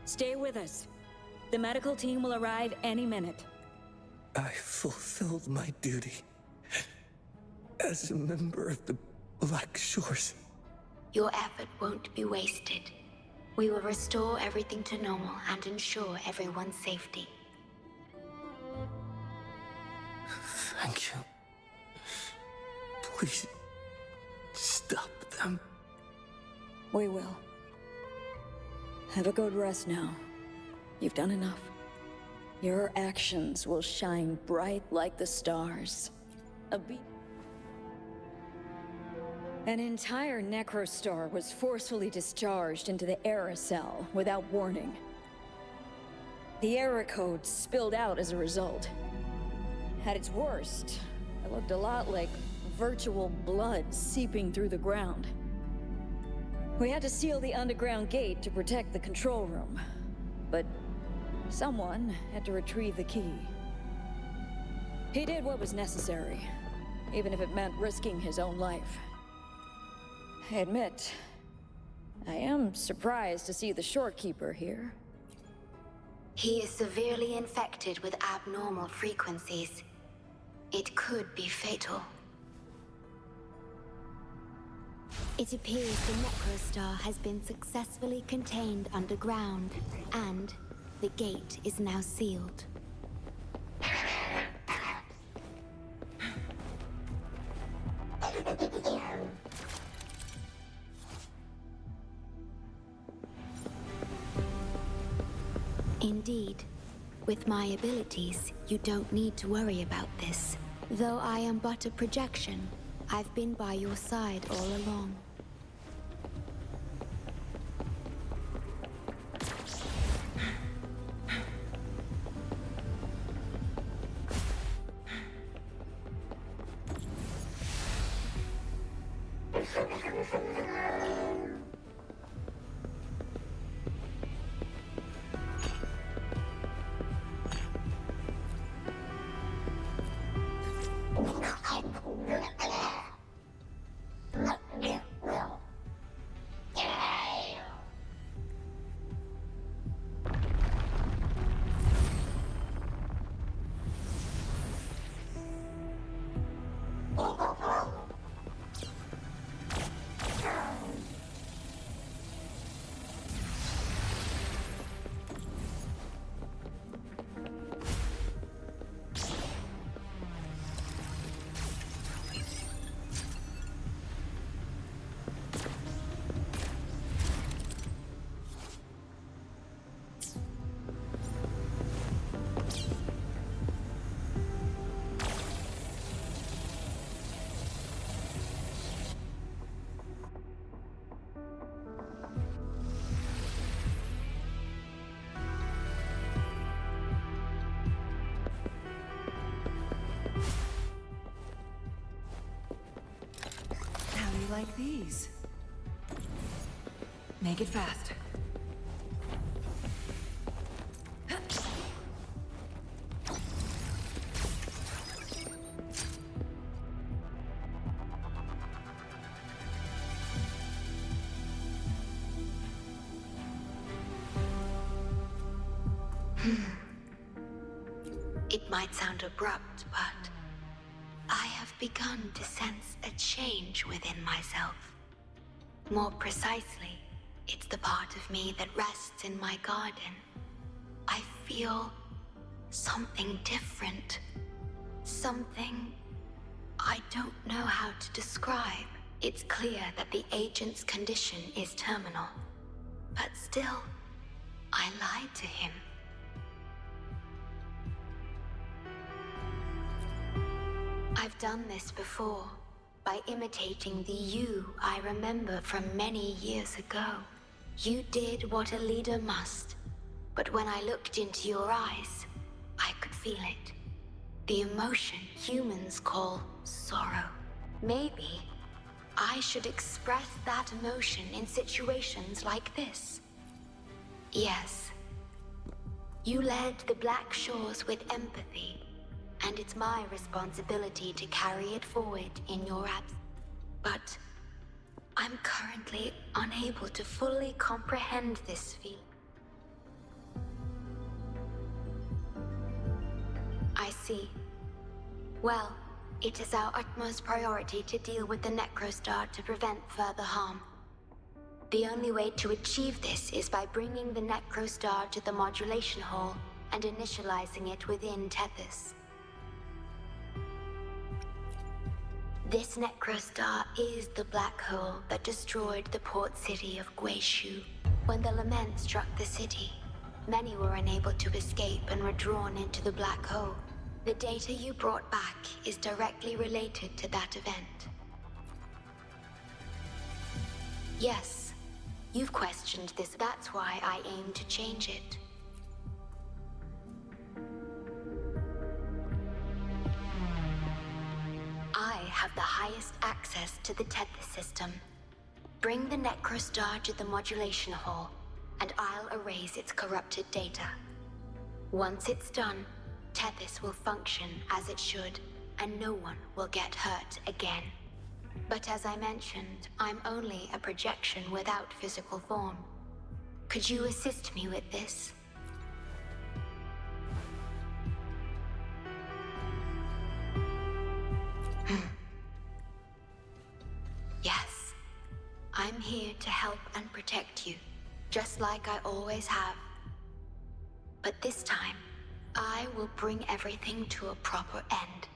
Stay with us. The medical team will arrive any minute.
I fulfilled my duty as a member of the Black Shores.
Your effort won't be wasted. We will restore everything to normal and ensure everyone's safety.
Thank you. Please, stop them.
We will. Have a good rest now. You've done enough. Your actions will shine bright like the stars. An entire necrostar was forcefully discharged into the Era cell without warning. The Era code spilled out as a result. At its worst, it looked a lot like virtual blood seeping through the ground. We had to seal the underground gate to protect the control room, but someone had to retrieve the key. He did what was necessary, even if it meant risking his own life. I admit, I am surprised to see the shorekeeper here.
He is severely infected with abnormal frequencies. It could be fatal. It appears the necrostar has been successfully contained underground, and the gate is now sealed. Indeed. With my abilities, you don't need to worry about this. Though I am but a projection, I've been by your side all along.
Like these. Make it fast.
It might sound abrupt, but I have begun to sense a change within myself. More precisely, it's the part of me that rests in my garden. I feel something different. Something I don't know how to describe. It's clear that the agent's condition is terminal. But still, I lied to him. I've done this before, by imitating the you I remember from many years ago. You did what a leader must, but when I looked into your eyes, I could feel it. The emotion humans call sorrow. Maybe I should express that emotion in situations like this. Yes. You led the Black Shores with empathy, and it's my responsibility to carry it forward in your absence. But I'm currently unable to fully comprehend this feeling. I see. Well, it is our utmost priority to deal with the Necrostar to prevent further harm. The only way to achieve this is by bringing the Necrostar to the modulation hall and initializing it within Tethys. This Necrostar is the black hole that destroyed the port city of Guishu. When the lament struck the city, many were unable to escape and were drawn into the black hole. The data you brought back is directly related to that event. Yes, you've questioned this. That's why I aim to change it. I have the highest access to the Tethys system. Bring the Necrostar to the modulation hall, and I'll erase its corrupted data. Once it's done, Tethys will function as it should, and no one will get hurt again. But as I mentioned, I'm only a projection without physical form. Could you assist me with this? Yes. I'm here to help and protect you, just like I always have. But this time, I will bring everything to a proper end.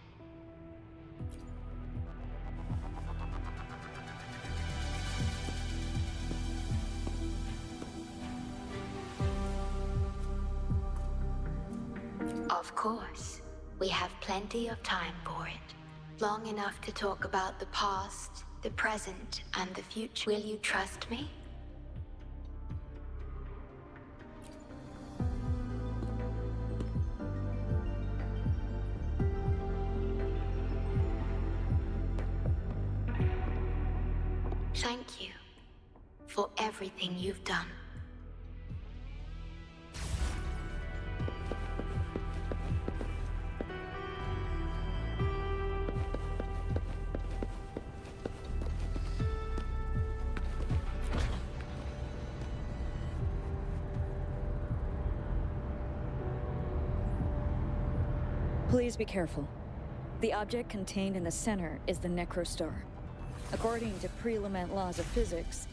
Of course, we have plenty of time for it. Long enough to talk about the past, the present, and the future. Will you trust me? Thank you for everything you've done.
Please be careful. The object contained in the center is the Necrostar. According to pre-lament laws of physics,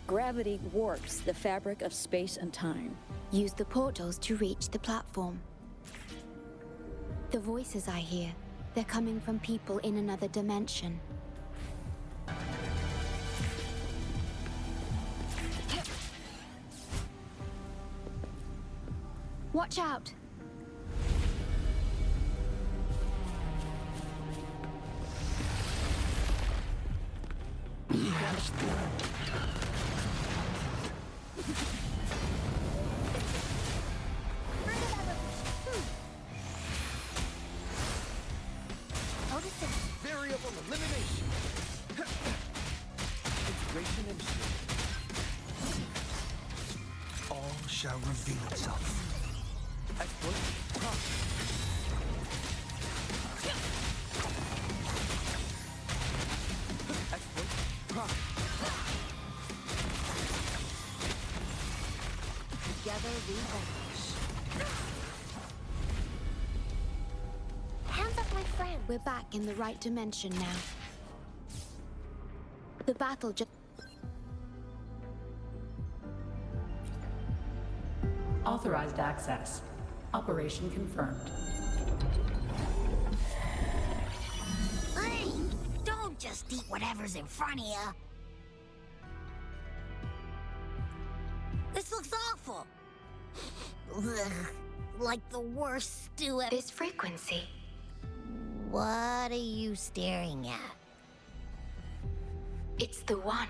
gravity warps the fabric of space and time.
Use the portals to reach the platform. The voices I hear, they're coming from people in another dimension.
Watch out!
Variable elimination. Integration and all shall reveal itself. Exploit. Exploit.
Together we vanish. Hands up, my friend.
We're back in the right dimension now. The battle just...
Authorized access. Operation confirmed.
Hey, don't just eat whatever's in front of you. This looks awful. Ugh, like the worst stew ever.
This frequency.
What are you staring at?
It's the one.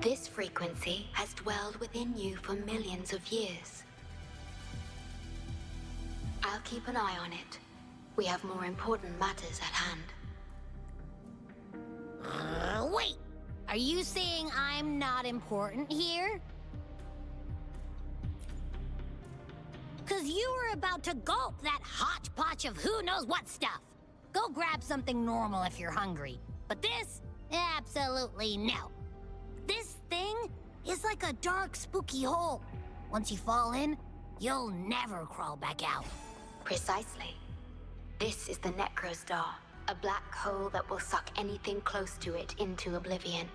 This frequency has dwelled within you for millions of years. I'll keep an eye on it. We have more important matters at hand.
Wait! Are you saying I'm not important here? 'Cause you were about to gulp that hodgepodge of who knows what stuff. Go grab something normal if you're hungry. But this? Absolutely no. This thing is like a dark, spooky hole. Once you fall in, you'll never crawl back out.
Precisely. This is the Necrostar, a black hole that will suck anything close to it into oblivion.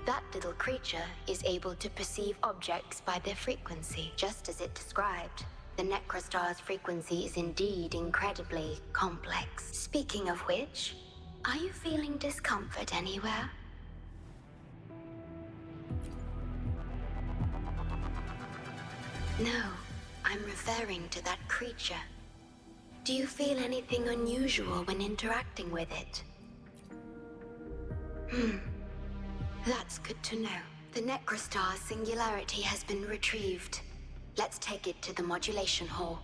That little creature is able to perceive objects by their frequency, just as it described. The Necrostar's frequency is indeed incredibly complex. Speaking of which, are you feeling discomfort anywhere? No, I'm referring to that creature. Do you feel anything unusual when interacting with it? That's good to know. The Necrostar's singularity has been retrieved. Let's take it to the modulation hall.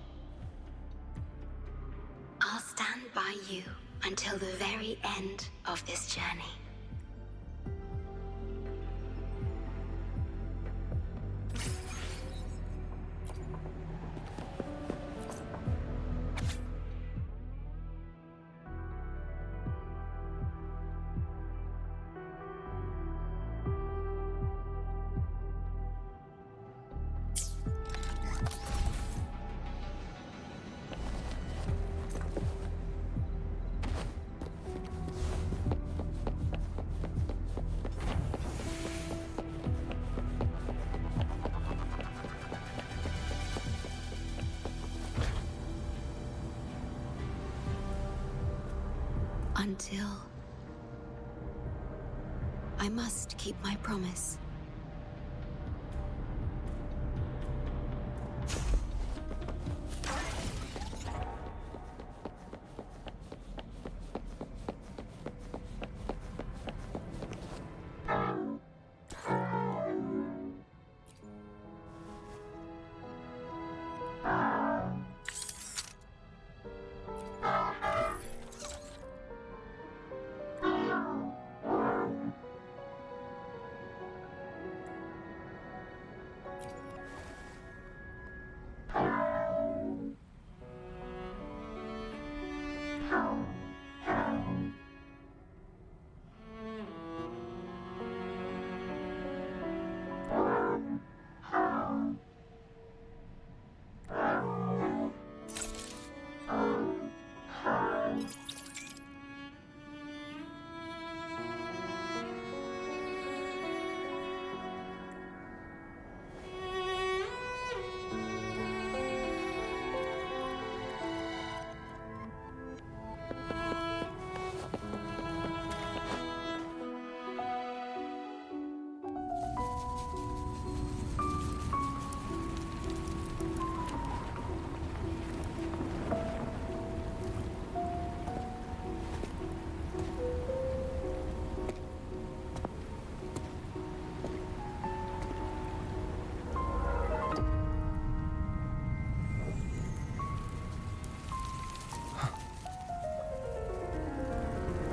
I'll stand by you until the very end of this journey. Until I must keep my promise.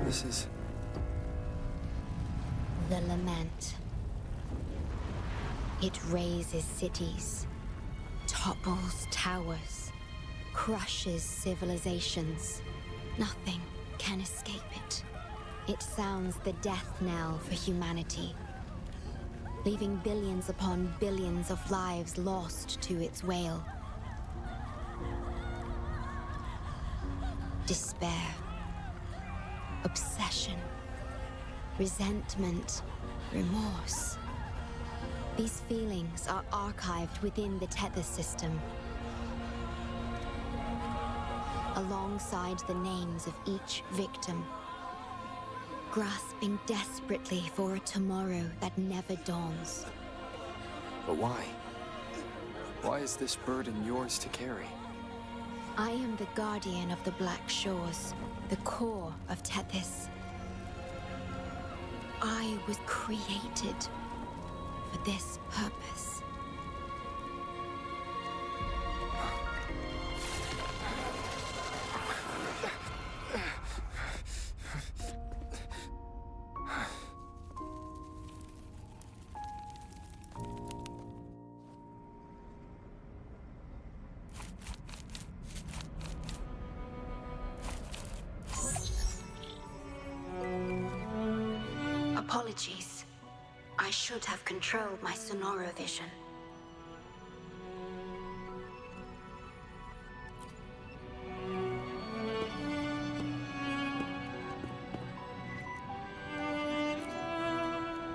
This is...
The lament. It razes cities, topples towers, crushes civilizations. Nothing can escape it. It sounds the death knell for humanity, leaving billions upon billions of lives lost to its wail. Despair, obsession, resentment, remorse. These feelings are archived within the Tethys system, alongside the names of each victim, grasping desperately for a tomorrow that never dawns.
But why? Why is this burden yours to carry?
I am the guardian of the Black Shores, the core of Tethys. I was created for this purpose. apologies. I should have controlled my sonoro vision.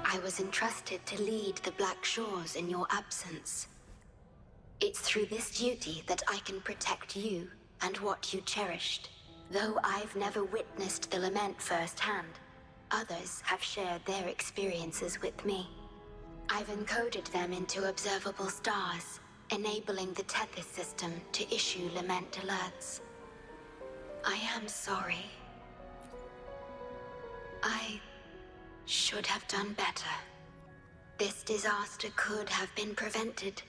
I was entrusted to lead the Black Shores in your absence. It's through this duty that I can protect you and what you cherished. Though I've never witnessed the lament firsthand, others have shared their experiences with me. I've encoded them into observable stars, enabling the Tethys system to issue lament alerts. I am sorry. I should have done better. This disaster could have been prevented.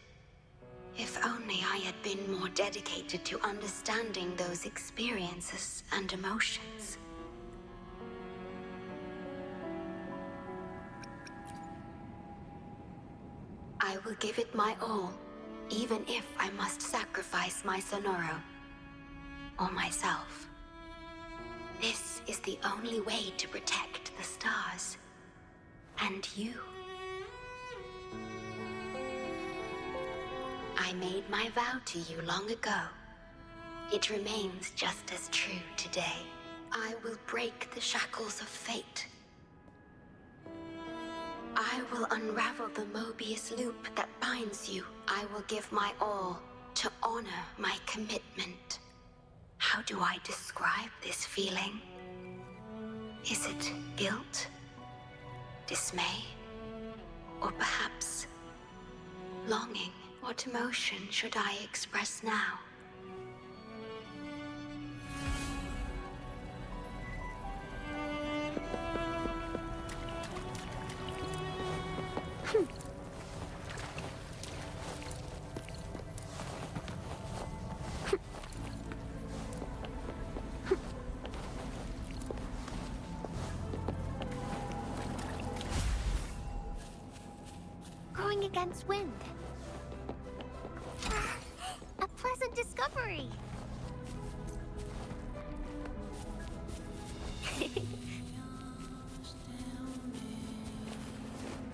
If only I had been more dedicated to understanding those experiences and emotions. I will give it my all, even if I must sacrifice my Sonoro. Or myself. This is the only way to protect the stars. And you. I made my vow to you long ago. It remains just as true today. I will break the shackles of fate. I will unravel the Mobius loop that binds you. I will give my all to honor my commitment. How do I describe this feeling? Is it guilt? Dismay? Or perhaps longing? What emotion should I express now?
Going against wind. A pleasant discovery.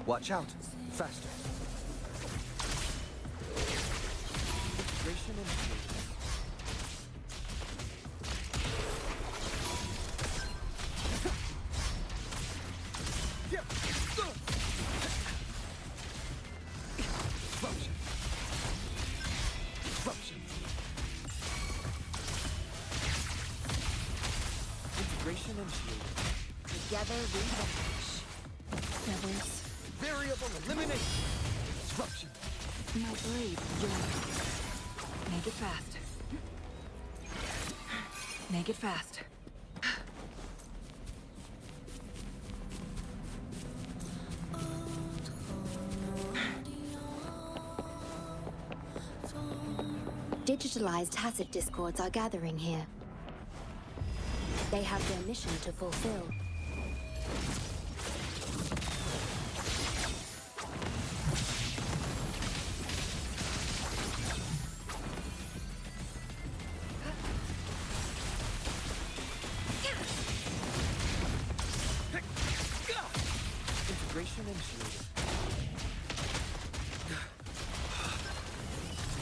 Watch out. Faster. Integration initiated. Disruption. Disruption. Integration initiated.
Together we vanish.
Feathers.
Variable elimination. Disruption.
My blade yearns. Make it fast. Make it fast.
Digitalized Hasid discords are gathering here. They have their mission to fulfill.
Integration initiated.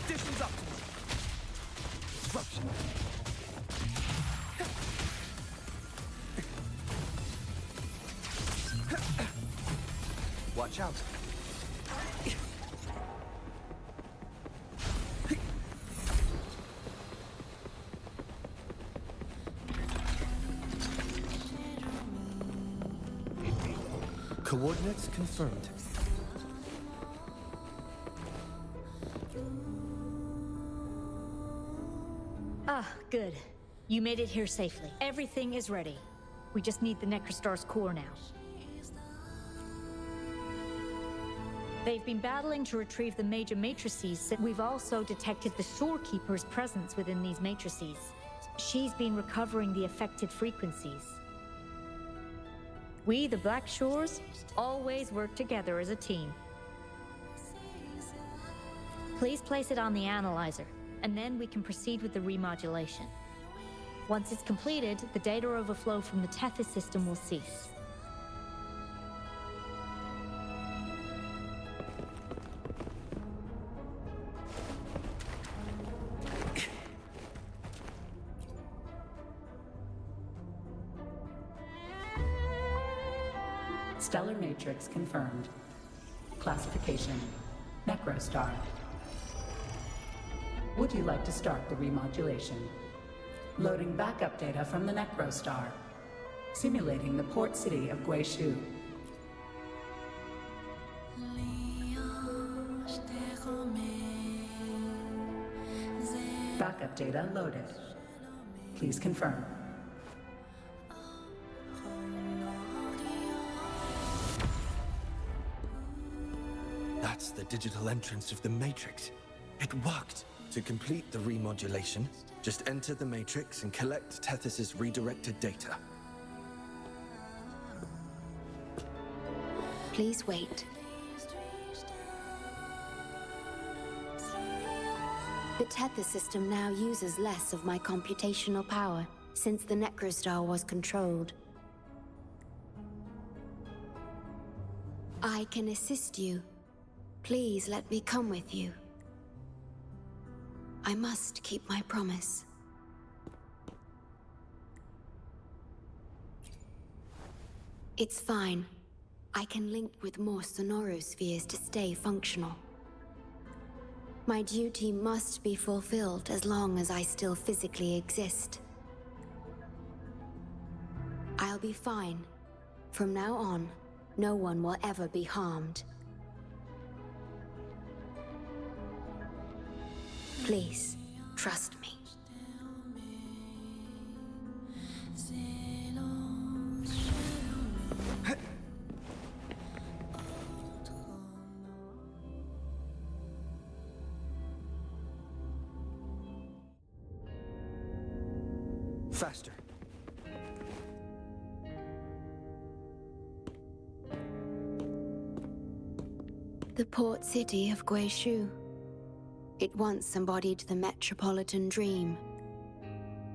Conditions optimal. Disruption. Watch out. Coordinates confirmed.
Ah, good. You made it here safely. Everything is ready. We just need the Necrostar's core now. They've been battling to retrieve the major matrices. We've also detected the shorekeeper's presence within these matrices. She's been recovering the affected frequencies. We, the Black Shores, always work together as a team. Please place it on the analyzer, and then we can proceed with the remodulation. Once it's completed, the data overflow from the Tethys system will cease.
Stellar matrix confirmed. Classification: Necrostar. Would you like to start the remodulation? Loading backup data from the Necrostar. Simulating the port city of Guishu. Backup data loaded. Please confirm.
That's the digital entrance of the Matrix. It worked. To complete the remodulation, just enter the Matrix and collect Tethys' redirected data.
Please wait. The Tethys system now uses less of my computational power since the Necrostar was controlled. I can assist you. Please let me come with you. I must keep my promise. It's fine. I can link with more sonorospheres to stay functional. My duty must be fulfilled as long as I still physically exist. I'll be fine. From now on, no one will ever be harmed. Please, trust me.
Faster.
The port city of Guishu. It once embodied the metropolitan dream.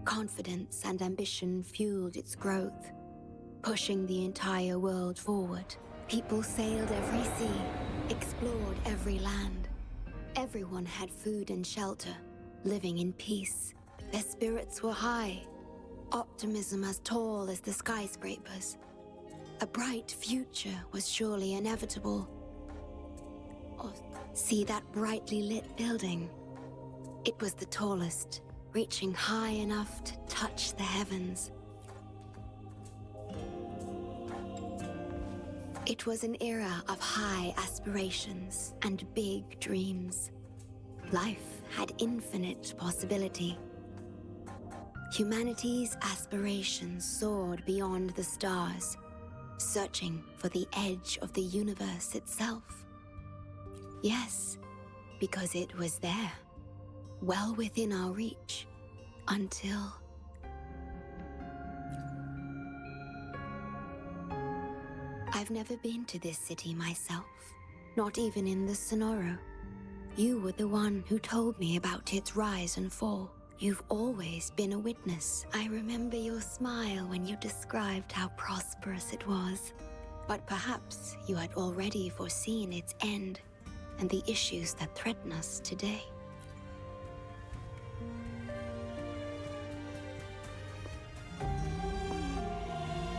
Confidence and ambition fueled its growth, pushing the entire world forward. People sailed every sea, explored every land. Everyone had food and shelter, living in peace. Their spirits were high, optimism as tall as the skyscrapers. A bright future was surely inevitable. Oh, see that brightly lit building? It was the tallest, reaching high enough to touch the heavens. It was an era of high aspirations and big dreams. Life had infinite possibility. Humanity's aspirations soared beyond the stars, searching for the edge of the universe itself. Yes, because it was there, well within our reach, until... I've never been to this city myself, not even in the Sonoro. You were the one who told me about its rise and fall. You've always been a witness. I remember your smile when you described how prosperous it was. But perhaps you had already foreseen its end and the issues that threaten us today.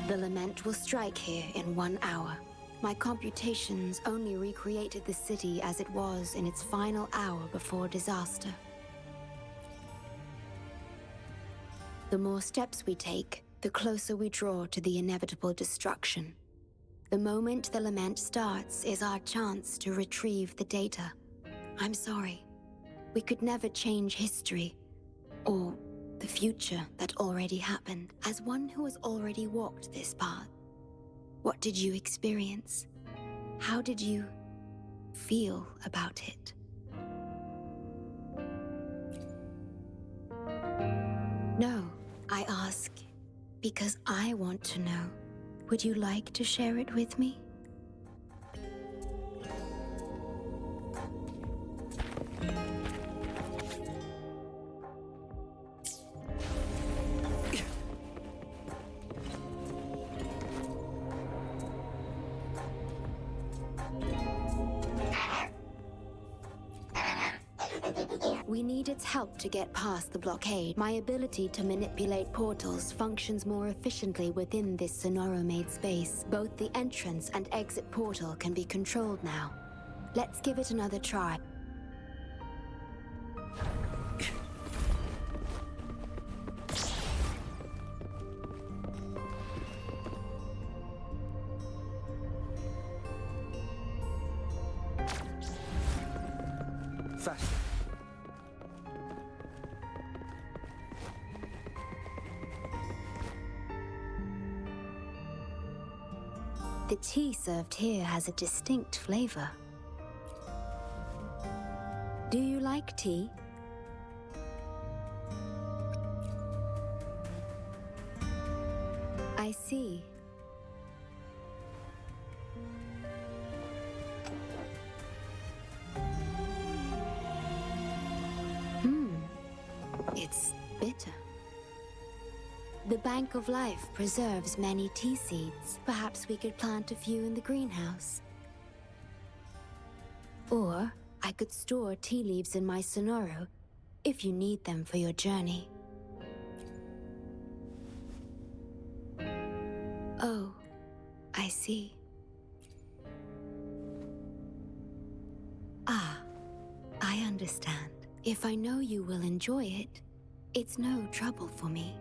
The lament will strike here in 1 hour. My computations only recreated the city as it was in its final hour before disaster. The more steps we take, the closer we draw to the inevitable destruction. The moment the lament starts is our chance to retrieve the data. I'm sorry. We could never change history, or the future that already happened. As one who has already walked this path, what did you experience? How did you feel about it? No, I ask because I want to know. Would you like to share it with me? We need its help to get past the blockade. My ability to manipulate portals functions more efficiently within this Sonoro-made space. Both the entrance and exit portal can be controlled now. Let's give it another try.
Faster.
The tea served here has a distinct flavor. Do you like tea? I see. It's bitter. The Bank of Life preserves many tea seeds. Perhaps we could plant a few in the greenhouse. Or I could store tea leaves in my Sonoro, if you need them for your journey. Oh, I see. Ah, I understand. If I know you will enjoy it, it's no trouble for me.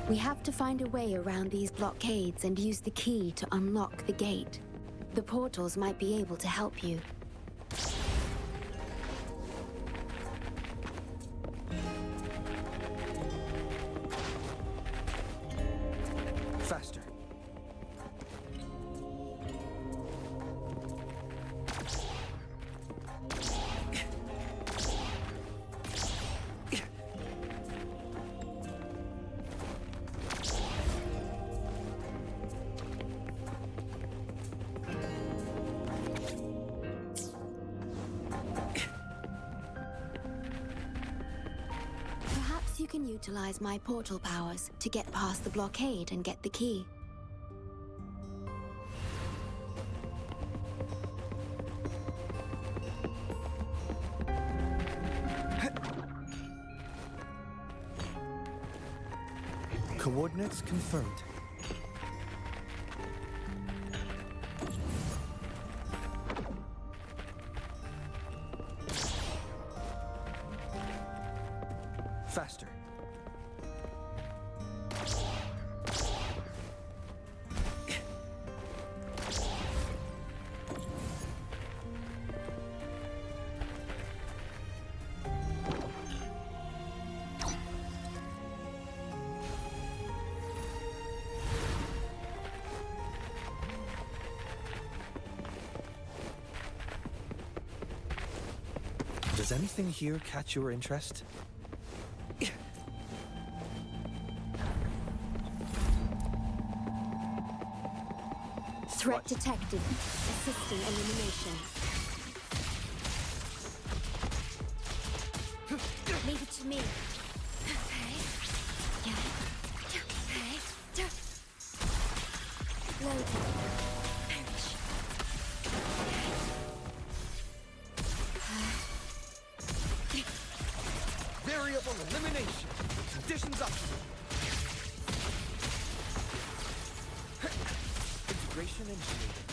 We have to find a way around these blockades and use the key to unlock the gate. The portals might be able to help you.
Faster.
Perhaps you can utilize my portal powers to get past the blockade and get the key.
Coordinates confirmed. Faster. Does anything here catch your interest?
Threat detected. Assisting elimination. Leave it to me. Loading.
Variable elimination. Conditions up. Integration initiated.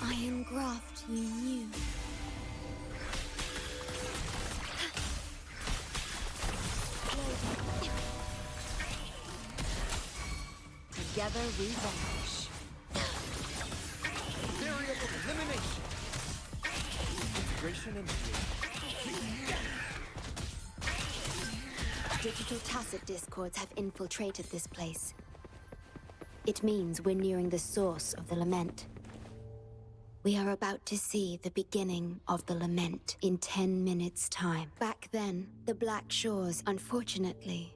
Iron graft you knew. Together we vanish.
Variable elimination. Integration initiated.
Digital tacit discords have infiltrated this place. It means we're nearing the source of the lament. We are about to see the beginning of the lament in 10 minutes' time. Back then, the Black Shores, unfortunately,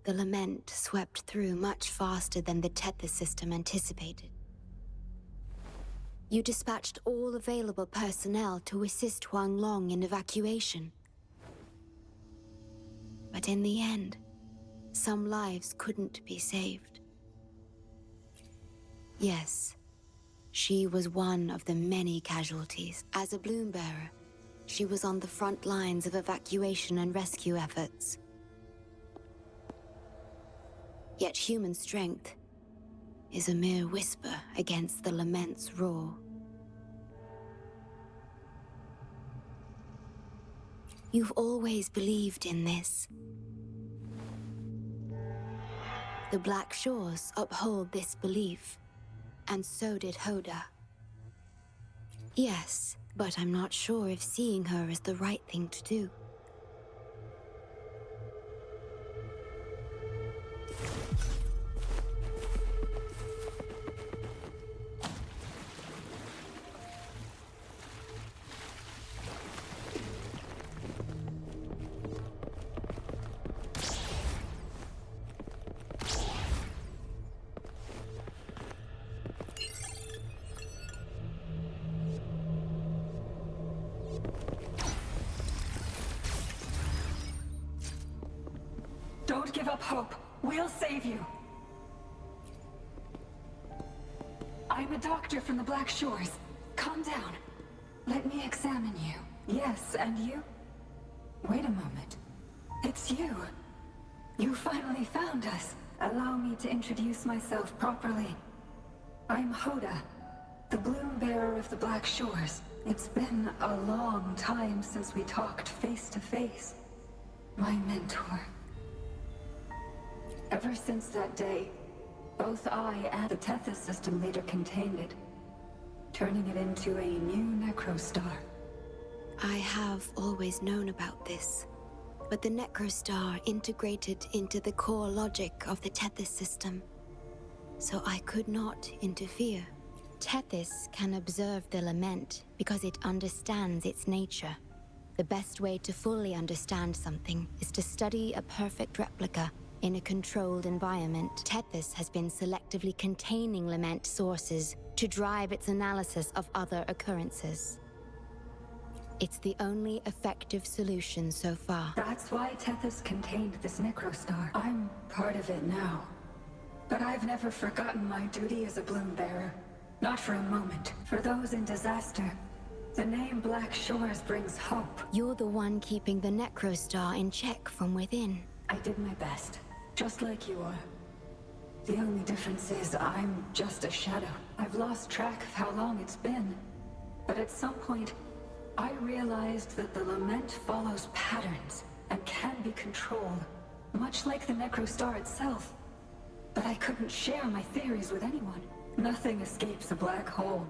the lament swept through much faster than the Tethys system anticipated. You dispatched all available personnel to assist Huang Long in evacuation. But in the end, Some lives couldn't be saved. Yes, she was one of the many casualties. As a bloom bearer, she was on the front lines of evacuation and rescue efforts. Yet human strength is a mere whisper against the lament's roar. You've always believed in this. The Black Shores uphold this belief, and so did Hoda. Yes, but I'm not sure if seeing her is the right thing to do.
Don't give up hope. We'll save you. I'm a doctor from the Black Shores. Calm down. Let me examine you. Yes, and you? Wait a moment. It's you. You finally found us. Allow me to introduce myself properly. I'm Hoda, the bloom bearer of the Black Shores. It's been a long time since we talked face to face. My mentor. Ever since that day, both I and the Tethys system later contained it, turning it into a new Necrostar.
I have always known about this, but the Necrostar integrated into the core logic of the Tethys system, so I could not interfere. Tethys can observe the lament because it understands its nature. The best way to fully understand something is to study a perfect replica in a controlled environment. Tethys has been selectively containing lament sources to drive its analysis of other occurrences. It's the only effective solution so far.
That's why Tethys contained this Necrostar. I'm part of it now. But I've never forgotten my duty as a bloom bearer. Not for a moment. For those in disaster, the name Black Shores brings hope.
You're the one keeping the Necrostar in check from within.
I did my best. Just like you are. The only difference is I'm just a shadow. I've lost track of how long it's been. But at some point, I realized that the lament follows patterns and can be controlled, much like the Necrostar itself. But I couldn't share my theories with anyone. Nothing escapes a black hole.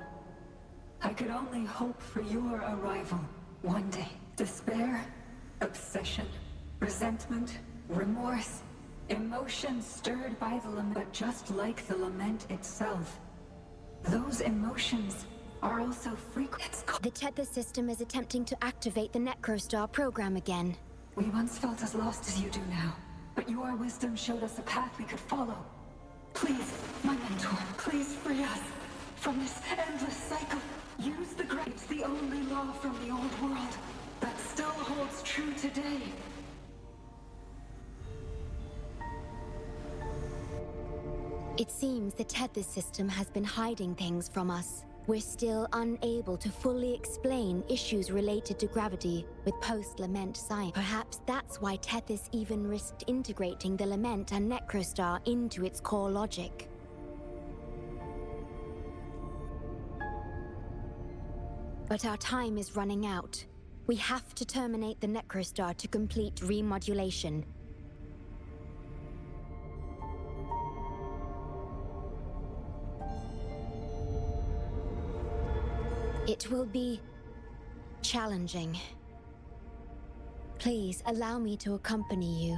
I could only hope for your arrival one day. Despair, obsession, resentment, remorse, emotions stirred by the lament, but just like the lament itself, those emotions are also frequent.
The Tethys system is attempting to activate the Necrostar program again.
We once felt as lost as you do now, but your wisdom showed us a path we could follow. Please, my mentor, please free us from this endless cycle. Use the grace. It's the only law from the old world that still holds true today.
It seems the Tethys system has been hiding things from us. We're still unable to fully explain issues related to gravity with post-lament science. Perhaps that's why Tethys even risked integrating the lament and Necrostar into its core logic. But our time is running out. We have to terminate the Necrostar to complete remodulation. It will be challenging. Please allow me to accompany you.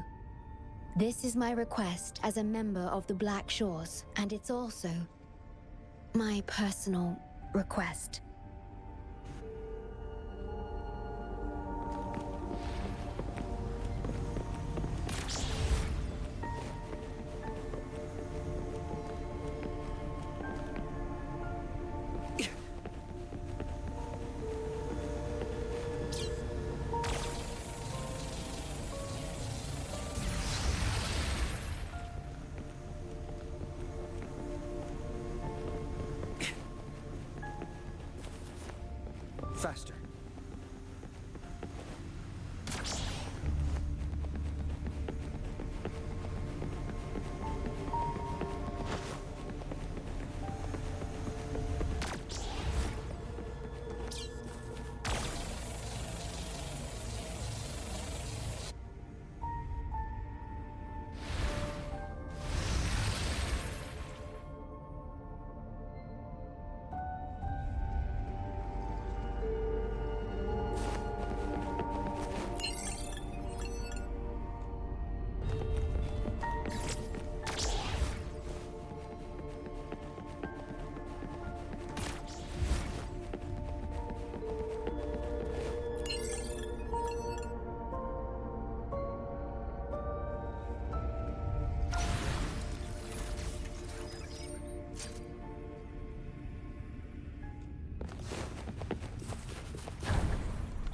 This is my request as a member of the Black Shores, and it's also my personal request.
Faster.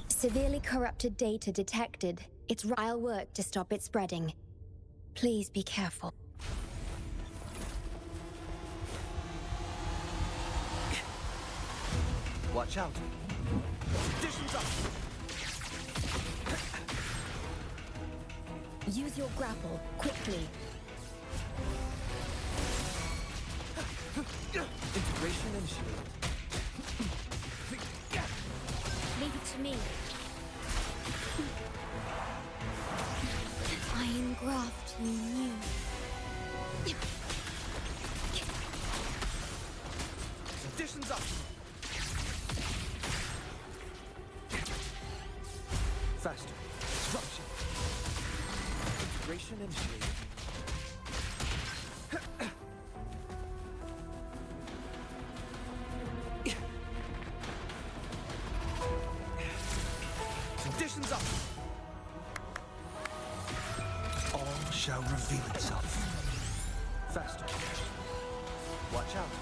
Severely corrupted data detected. I'll work to stop it spreading. Please be careful.
Watch out. Conditions up.
Use your grapple, quickly.
Integration initiated.
Leave it to me. I engraft you new.
Conditions up. Faster. Disruption. Integration initiated. Conditions up. All shall reveal itself. Faster. Watch out.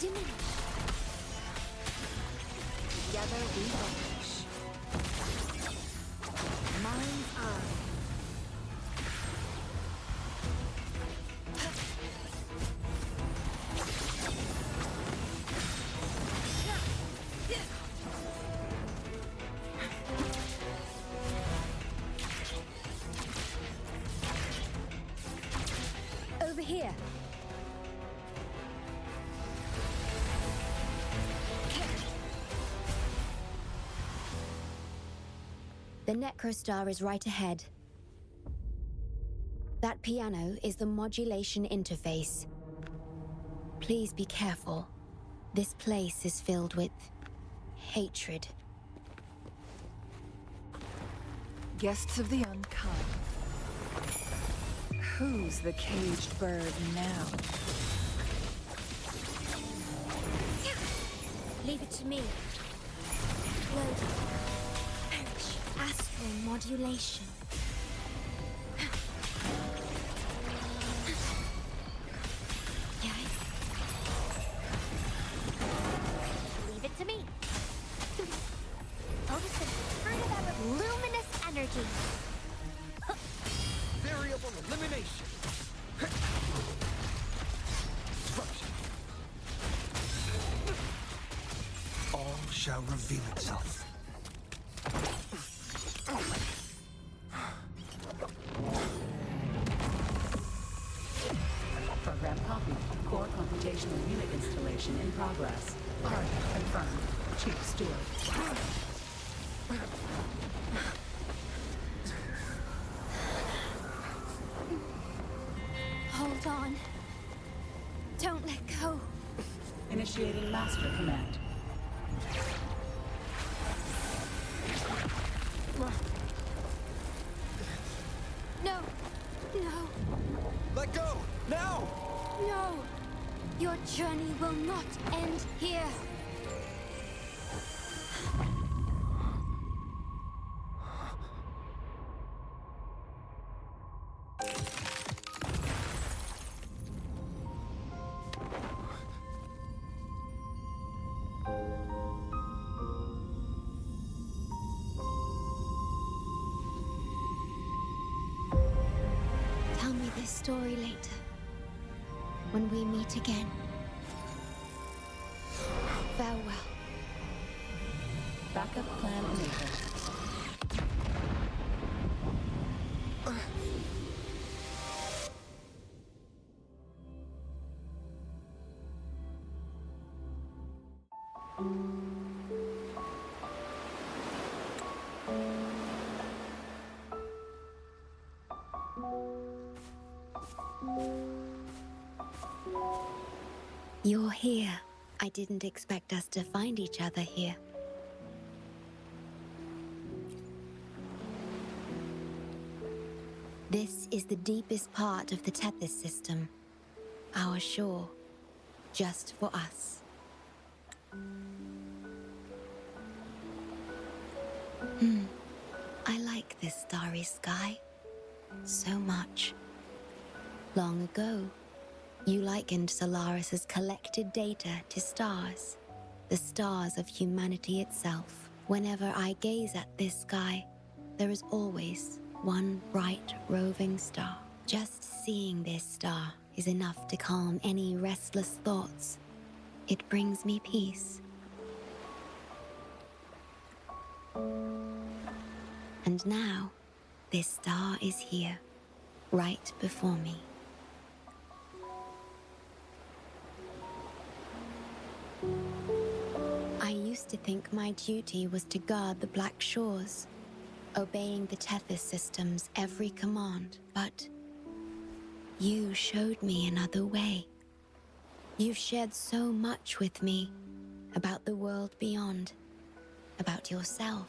Diminish. Together we vanish. Mind's eye. Over here. The Necrostar is right ahead. That piano is the modulation interface. Please be careful. This place is filled with hatred.
Guests of the unkind. Who's the caged bird now?
Leave it to me. Loading. Astral modulation.
Leave it to me. Focus the fruit of that with luminous energy.
Variable elimination. Disruption. All shall reveal itself.
Program copied. Core computational unit installation in progress. Target confirmed. Chief Steward.
Hold on. Don't let go.
Initiating master command.
No. No.
Let go! Now!
No. Your journey will not end here. Tell me this story later. when we meet again. Farewell.
Backup plan enabled.
You're here. I didn't expect us to find each other here. This is the deepest part of the Tethys system. Our shore. Just for us. I like this starry sky. So much. Long ago, you likened Solaris's collected data to stars. The stars of humanity itself. Whenever I gaze at this sky, there is always one bright roving star. Just seeing this star is enough to calm any restless thoughts. It brings me peace. And now, this star is here, right before me. I used to think my duty was to guard the Black Shores, obeying the Tethys system's every command, but you showed me another way. You've shared so much with me about the world beyond, about yourself,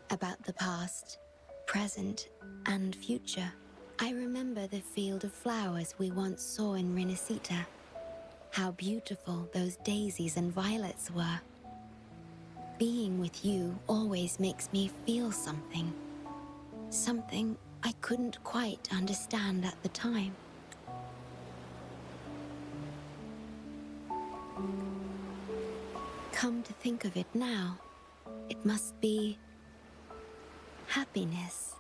about the past, present, and future. I remember the field of flowers we once saw in Renacita. How beautiful those daisies and violets were. Being with you always makes me feel something. Something I couldn't quite understand at the time. Come to think of it now, it must be happiness.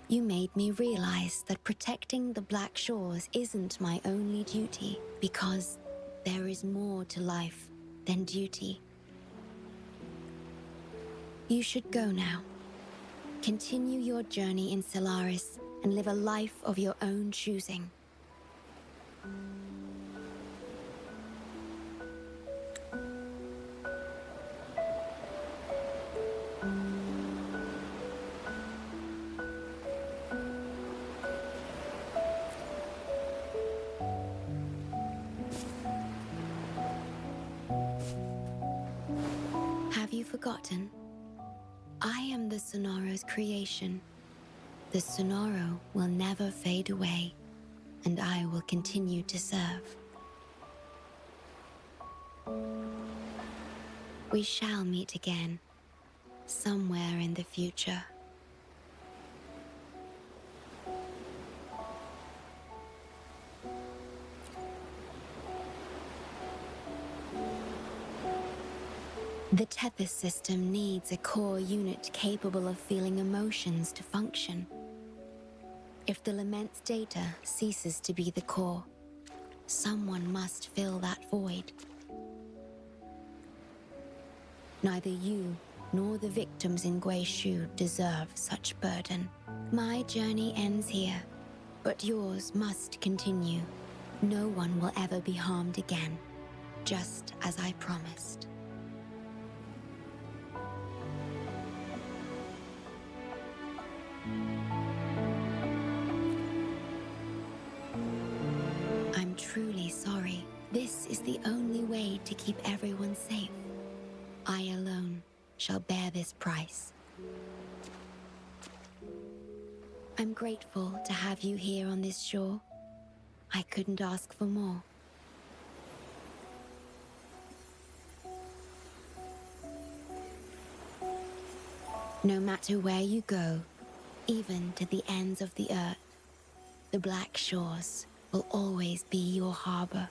You made me realize that protecting the Black Shores isn't my only duty, because there is more to life than duty. You should go now. Continue your journey in Solaris and live a life of your own choosing. Have you forgotten? I am the Sonoro's creation. The Sonoro will never fade away, and I will continue to serve. We shall meet again, somewhere in the future. The Tethys system needs a core unit capable of feeling emotions to function. If the Lament's data ceases to be the core, someone must fill that void. Neither you nor the victims in Guishu deserve such burden. My journey ends here, but yours must continue. No one will ever be harmed again, just as I promised. I'm truly sorry. This is the only way to keep everyone safe. I alone shall bear this price. I'm grateful to have you here on this shore. I couldn't ask for more. No matter where you go, even to the ends of the earth, the Black Shores will always be your harbor.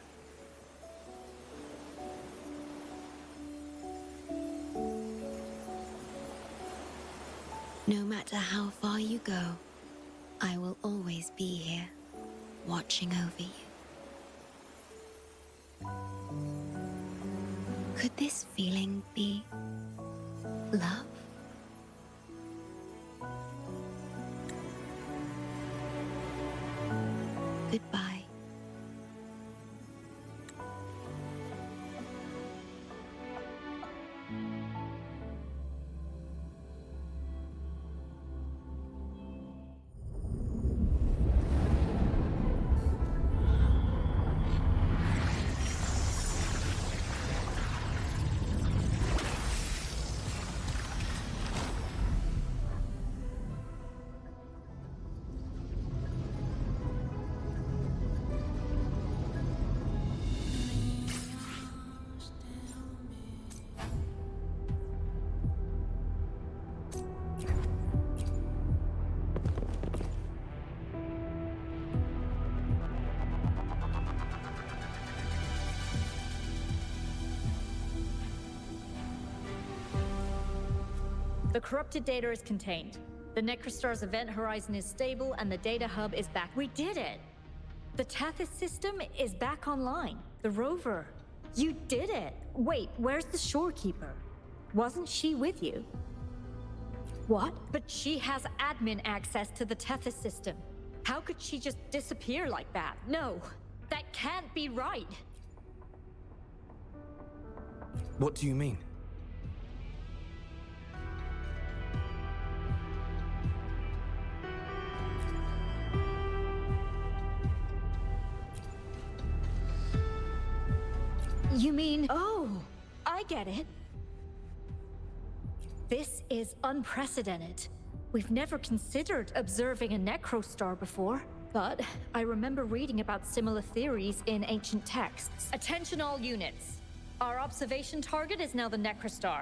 No matter how far you go, I will always be here. watching over you. Could this feeling be love? Goodbye.
The corrupted data is contained. The Necrostar's event horizon is stable and the data hub is back. We did it! The Tethys system is back online. The rover. You did it! Wait, where's the shorekeeper? Wasn't she with you? What? But she has admin access to the Tethys system. How could she just disappear like that? No, that can't be right.
What do you mean?
You mean... Oh, I get it. This is unprecedented. We've never considered observing a Necrostar before, but I remember reading about similar theories in ancient texts. Attention all units. Our observation target is now the Necrostar.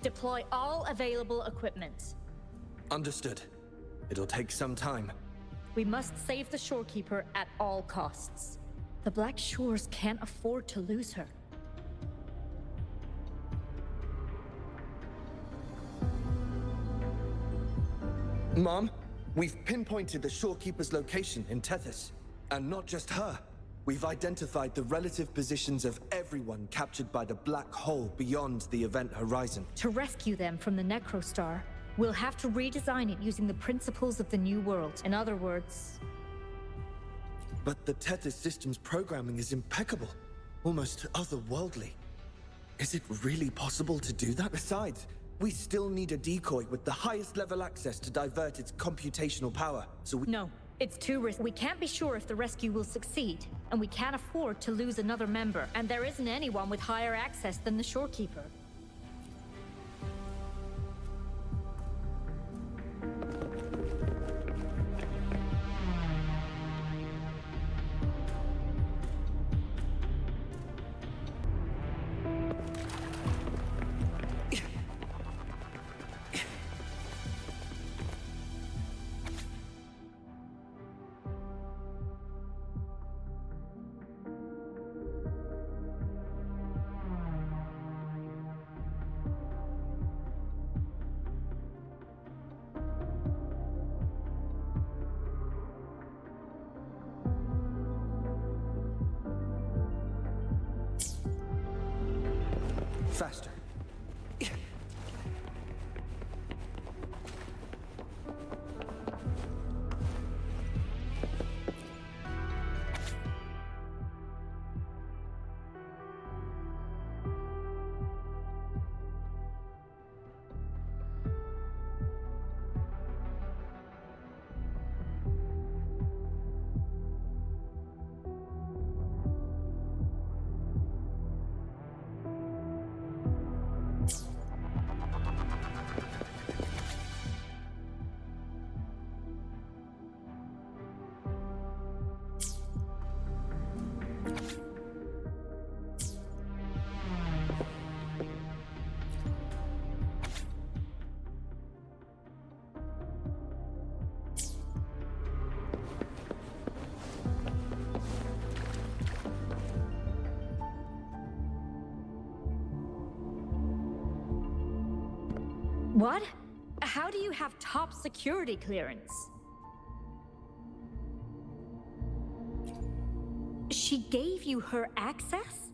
Deploy all available equipment.
Understood. It'll take some time.
We must save the shorekeeper at all costs. The Black Shores can't afford to lose her.
Mom, we've pinpointed the shorekeeper's location in Tethys. And not just her. We've identified the relative positions of everyone captured by the black hole beyond the event horizon.
To rescue them from the Necrostar, we'll have to redesign it using the principles of the New World. In other words...
But the Tethys system's programming is impeccable. Almost otherworldly. Is it really possible to do that? Besides, we still need a decoy with the highest level access to divert its computational power, so we...
No, it's too risky. We can't be sure if the rescue will succeed, and we can't afford to lose another member. And there isn't anyone with higher access than the shorekeeper.
Faster.
What? How do you have top security clearance? She gave you her access?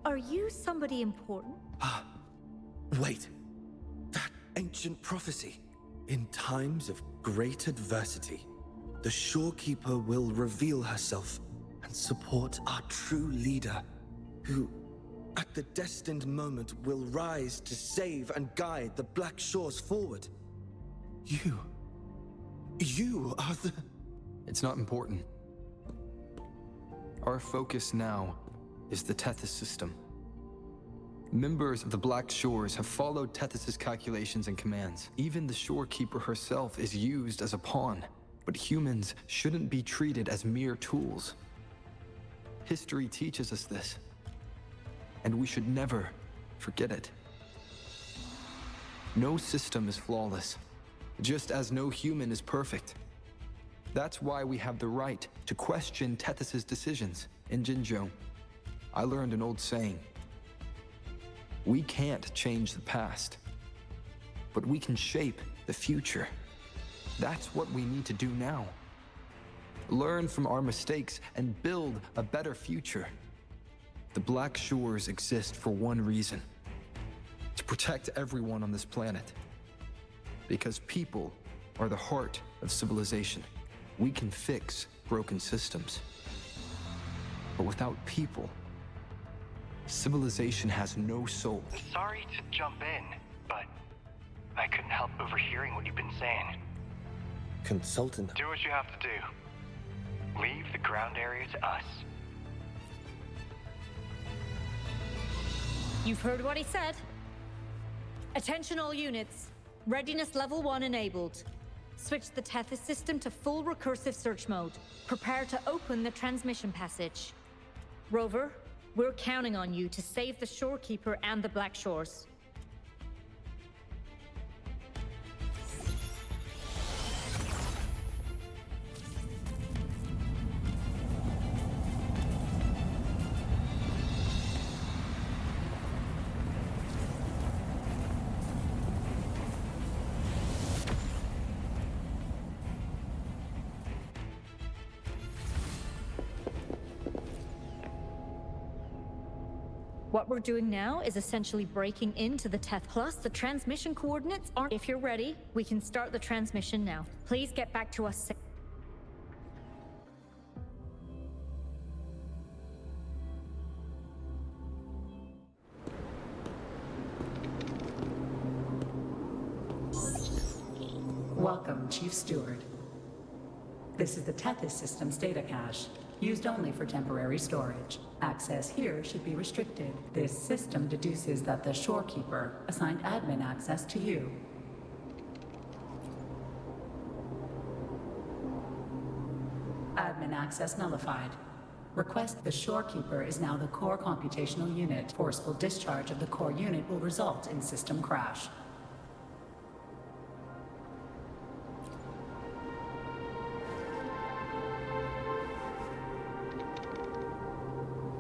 Are you somebody important?
Wait. That ancient prophecy. In times of great adversity, the shorekeeper will reveal herself and support our true leader, who, at the destined moment, will rise to save and guide the Black Shores forward. You are the...
It's not important. Our focus now is the Tethys system. Members of the Black Shores have followed Tethys' calculations and commands. Even the shorekeeper herself is used as a pawn. But humans shouldn't be treated as mere tools. History teaches us this, and we should never forget it. No system is flawless, just as no human is perfect. That's why we have the right to question Tethys' decisions. In Jinzhou, I learned an old saying. We can't change the past, but we can shape the future. That's what we need to do now. Learn from our mistakes and build a better future. The Black Shores exist for one reason: to protect everyone on this planet. Because people are the heart of civilization. We can fix broken systems. But without people, civilization has no soul.
Sorry to jump in, but I couldn't help overhearing what you've been saying.
Consultant.
Do what you have to do. Leave the ground area to us.
You've heard what he said. Attention all units. Readiness level 1 enabled. Switch the Tethys system to full recursive search mode. Prepare to open the transmission passage. Rover, we're counting on you to save the shorekeeper and the Black Shores. What we're doing now is essentially breaking into the Teth. Plus, the transmission coordinates aren't... If you're ready, we can start the transmission now. Please get back to us.
Welcome, Chief Steward. This is the Tethys System's data cache, used only for temporary storage. Access here should be restricted. This system deduces that the shorekeeper assigned admin access to you. Admin access nullified. Request the shorekeeper is now the core computational unit. Forceful discharge of the core unit will result in system crash.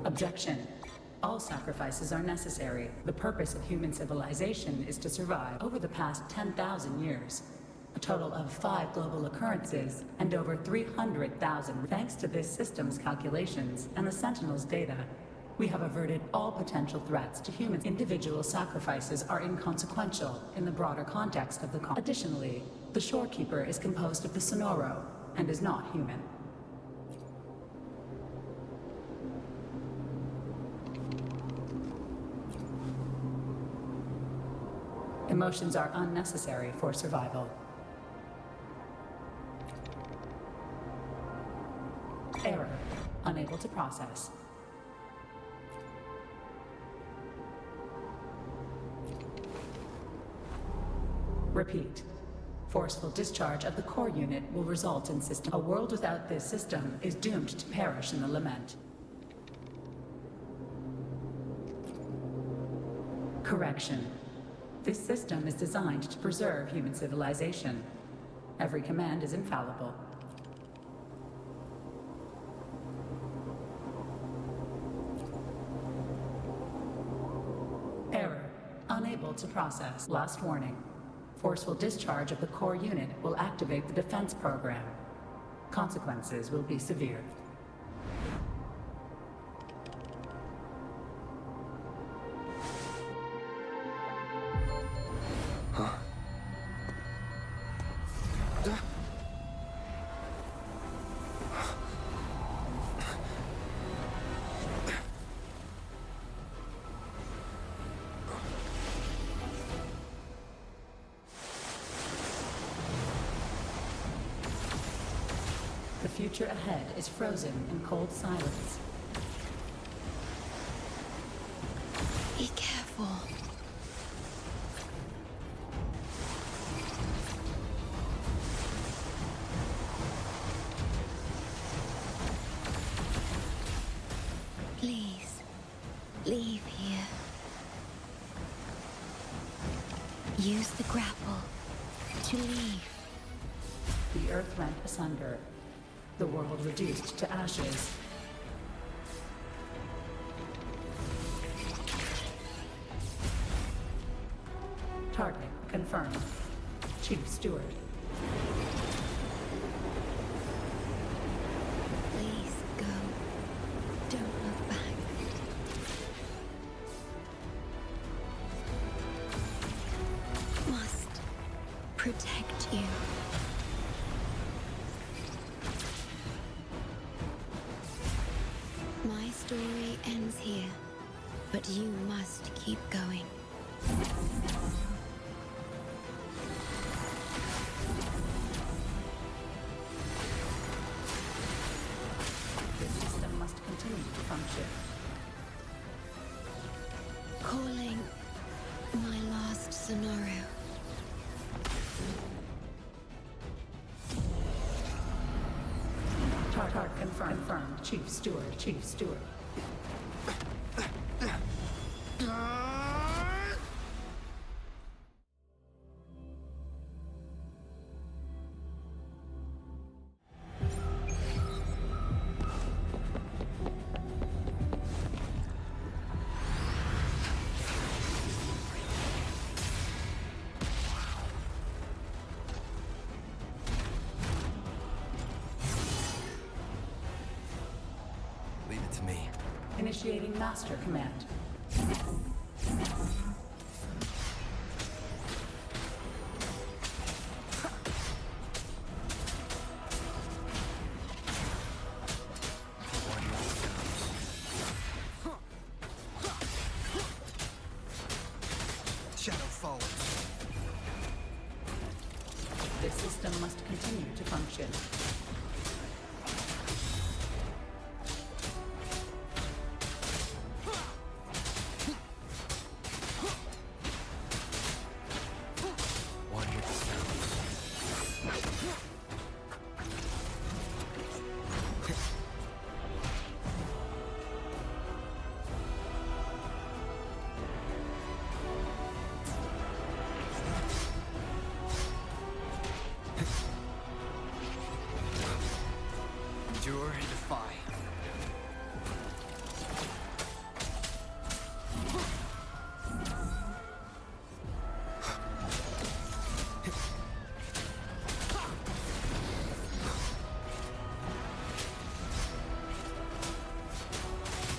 Objection. All sacrifices are necessary. The purpose of human civilization is to survive. Over the past 10,000 years, a total of 5 global occurrences and over 300,000. Thanks to this system's calculations and the Sentinel's data, we have averted all potential threats to humans. Individual sacrifices are inconsequential in the broader context of the Additionally, the shorekeeper is composed of the Sonoro and is not human. Emotions are unnecessary for survival. Error. Unable to process. Repeat. Forceful discharge of the core unit will result in system. A world without this system is doomed to perish in the lament. Correction. This system is designed to preserve human civilization. Every command is infallible. Error. Unable to process. Last warning. Forceful discharge of the core unit will activate the defense program. Consequences will be severe. The future ahead is frozen in cold silence.
Be careful. Please, leave here. Use the grapple to leave.
The earth rent asunder. The world reduced to ashes. Target confirmed. Chief Steward.
Please go. Don't look back. Must protect you. My story ends here, but you must keep going.
The system must continue to function.
Calling my last scenario.
Tartar confirmed. Chief Steward. Chief Steward.
Leave it to me.
Initiating Master Command.
Shadow falls.
The system must continue to function.
One with the sounds. Endure and defy.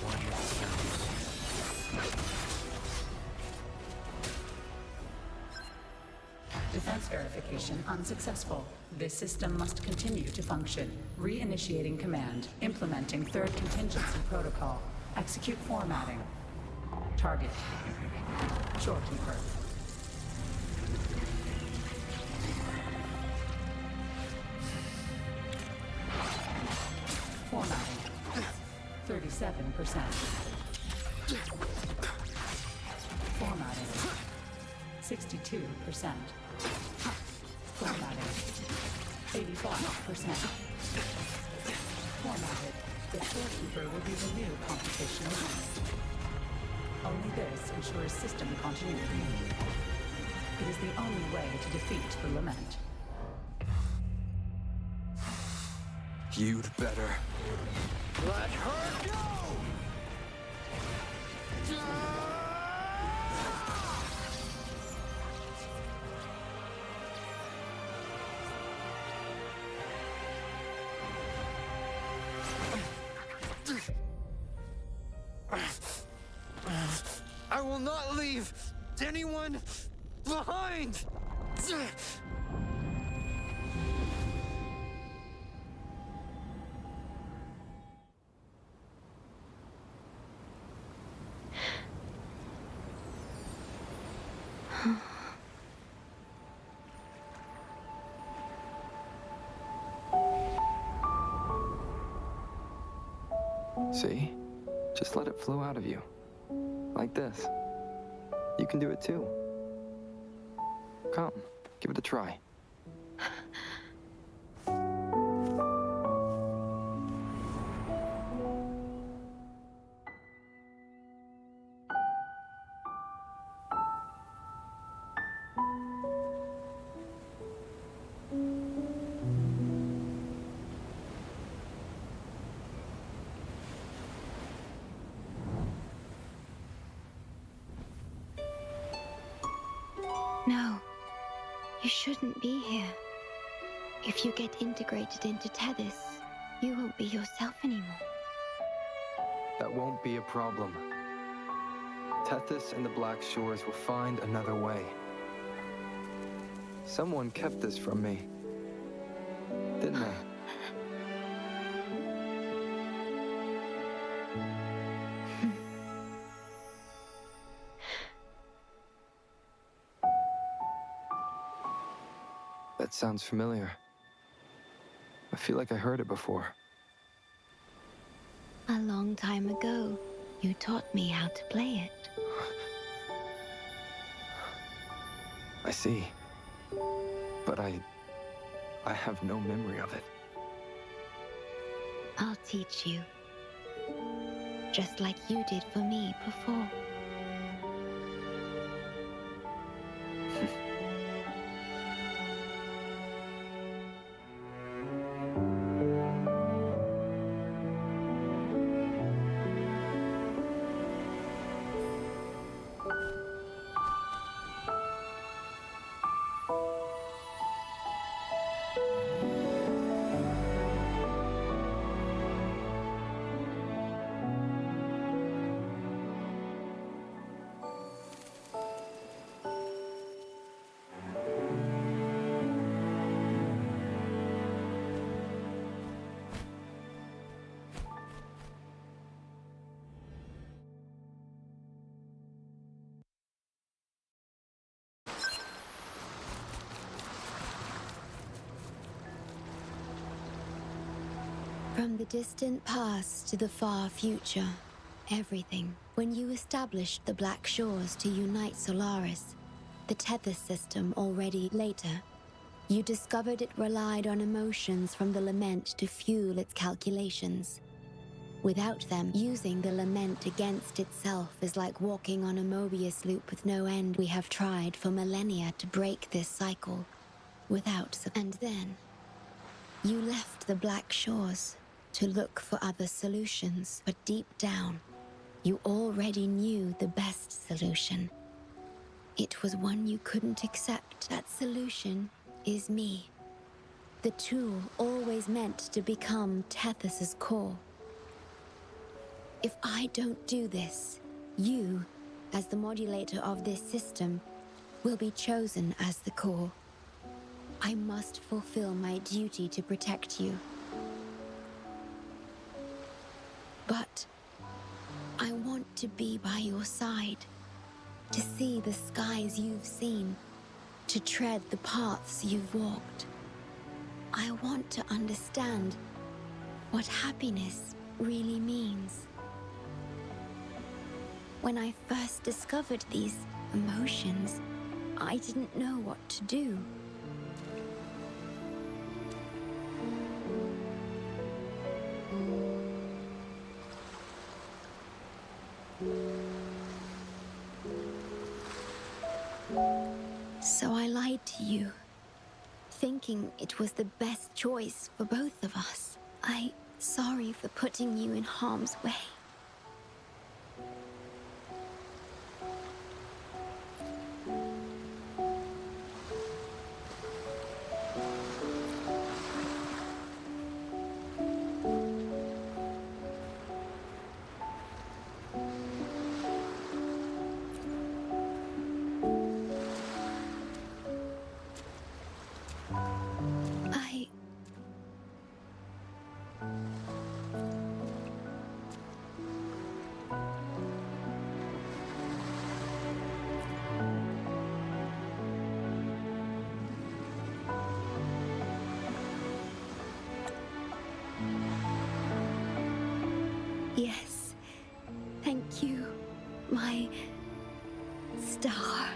One with the sounds.
Defense verification unsuccessful. This system must continue to function. Reinitiating command. Implementing third contingency protocol. Execute formatting. Target. Shorekeeper. Formatting. 37%. Formatting. 62%. Formatting. 85%. Formatted. The shorekeeper will be the new computational unit. Only this ensures system continuity. It is the only way to defeat the Lament.
You'd better.
Let her go! I will not leave anyone behind!
See? Just let it flow out of you. Like this. You can do it too. Come, give it a try.
No, you shouldn't be here. If you get integrated into Tethys, you won't be yourself anymore.
That won't be a problem. Tethys and the Black Shores will find another way. Someone kept this from me, didn't they? That sounds familiar. I feel like I heard it before.
A long time ago, you taught me how to play it.
I see. But I have no memory of it.
I'll teach you. Just like you did for me before. From the distant past to the far future, everything. When you established the Black Shores to unite Solaris, the Tethys system already later, you discovered it relied on emotions from the lament to fuel its calculations. Without them, using the lament against itself is like walking on a Mobius loop with no end. We have tried for millennia to break this cycle, and then you left the Black Shores to look for other solutions, but deep down, you already knew the best solution. It was one you couldn't accept. That solution is me. The tool always meant to become Tethys's core. If I don't do this, you, as the modulator of this system, will be chosen as the core. I must fulfill my duty to protect you. But I want to be by your side, to see the skies you've seen, to tread the paths you've walked. I want to understand what happiness really means. When I first discovered these emotions, I didn't know what to do. So I lied to you, thinking it was the best choice for both of us. I'm sorry for putting you in harm's way. Yes. Thank you, my star.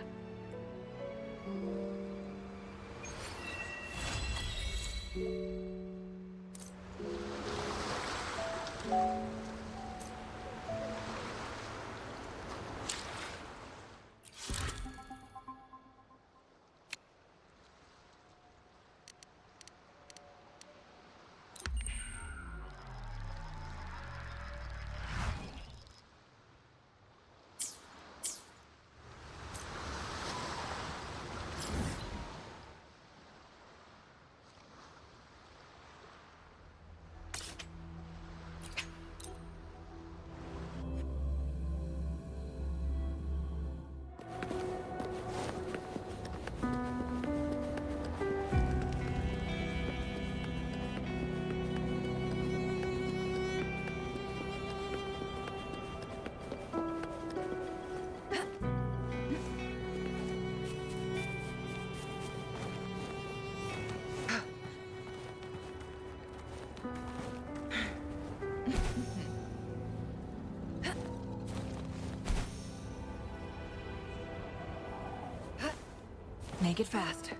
Make it fast.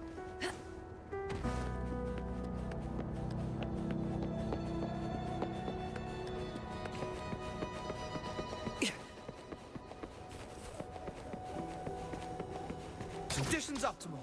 Conditions optimal.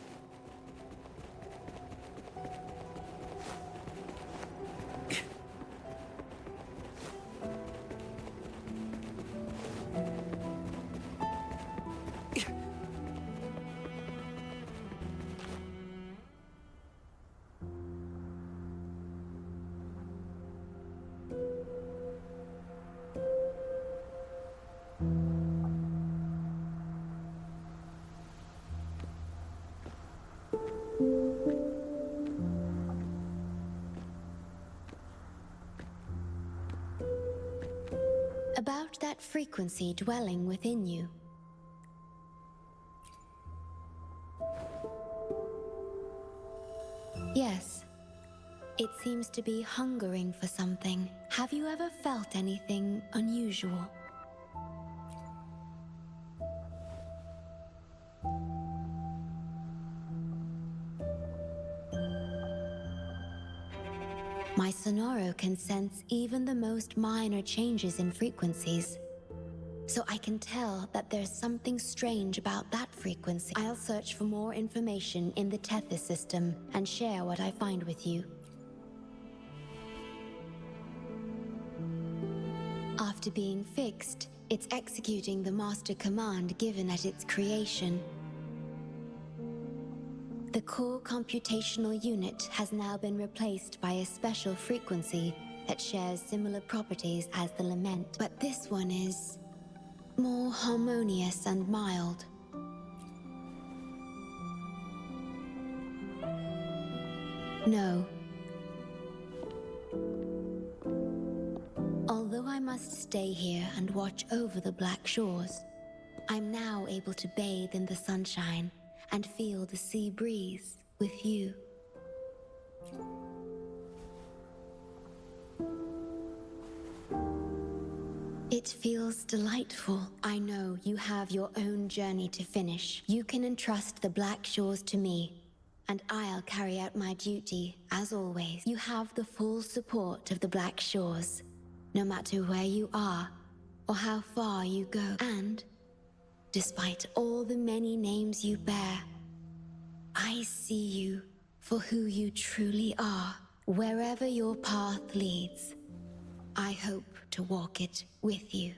About that frequency dwelling within you. Yes. It seems to be hungering for something. Have you ever felt anything unusual? My Sonoro can sense even the most minor changes in frequencies. So I can tell that there's something strange about that frequency. I'll search for more information in the Tethys system and share what I find with you. After being fixed, it's executing the master command given at its creation. The core computational unit has now been replaced by a special frequency that shares similar properties as the lament, but this one is more harmonious and mild. No. Although I must stay here and watch over the Black Shores, I'm now able to bathe in the sunshine and feel the sea breeze with you. It feels delightful. I know you have your own journey to finish. You can entrust the Black Shores to me, and I'll carry out my duty, as always. You have the full support of the Black Shores, no matter where you are or how far you go. And despite all the many names you bear, I see you for who you truly are. Wherever your path leads, I hope to walk it with you.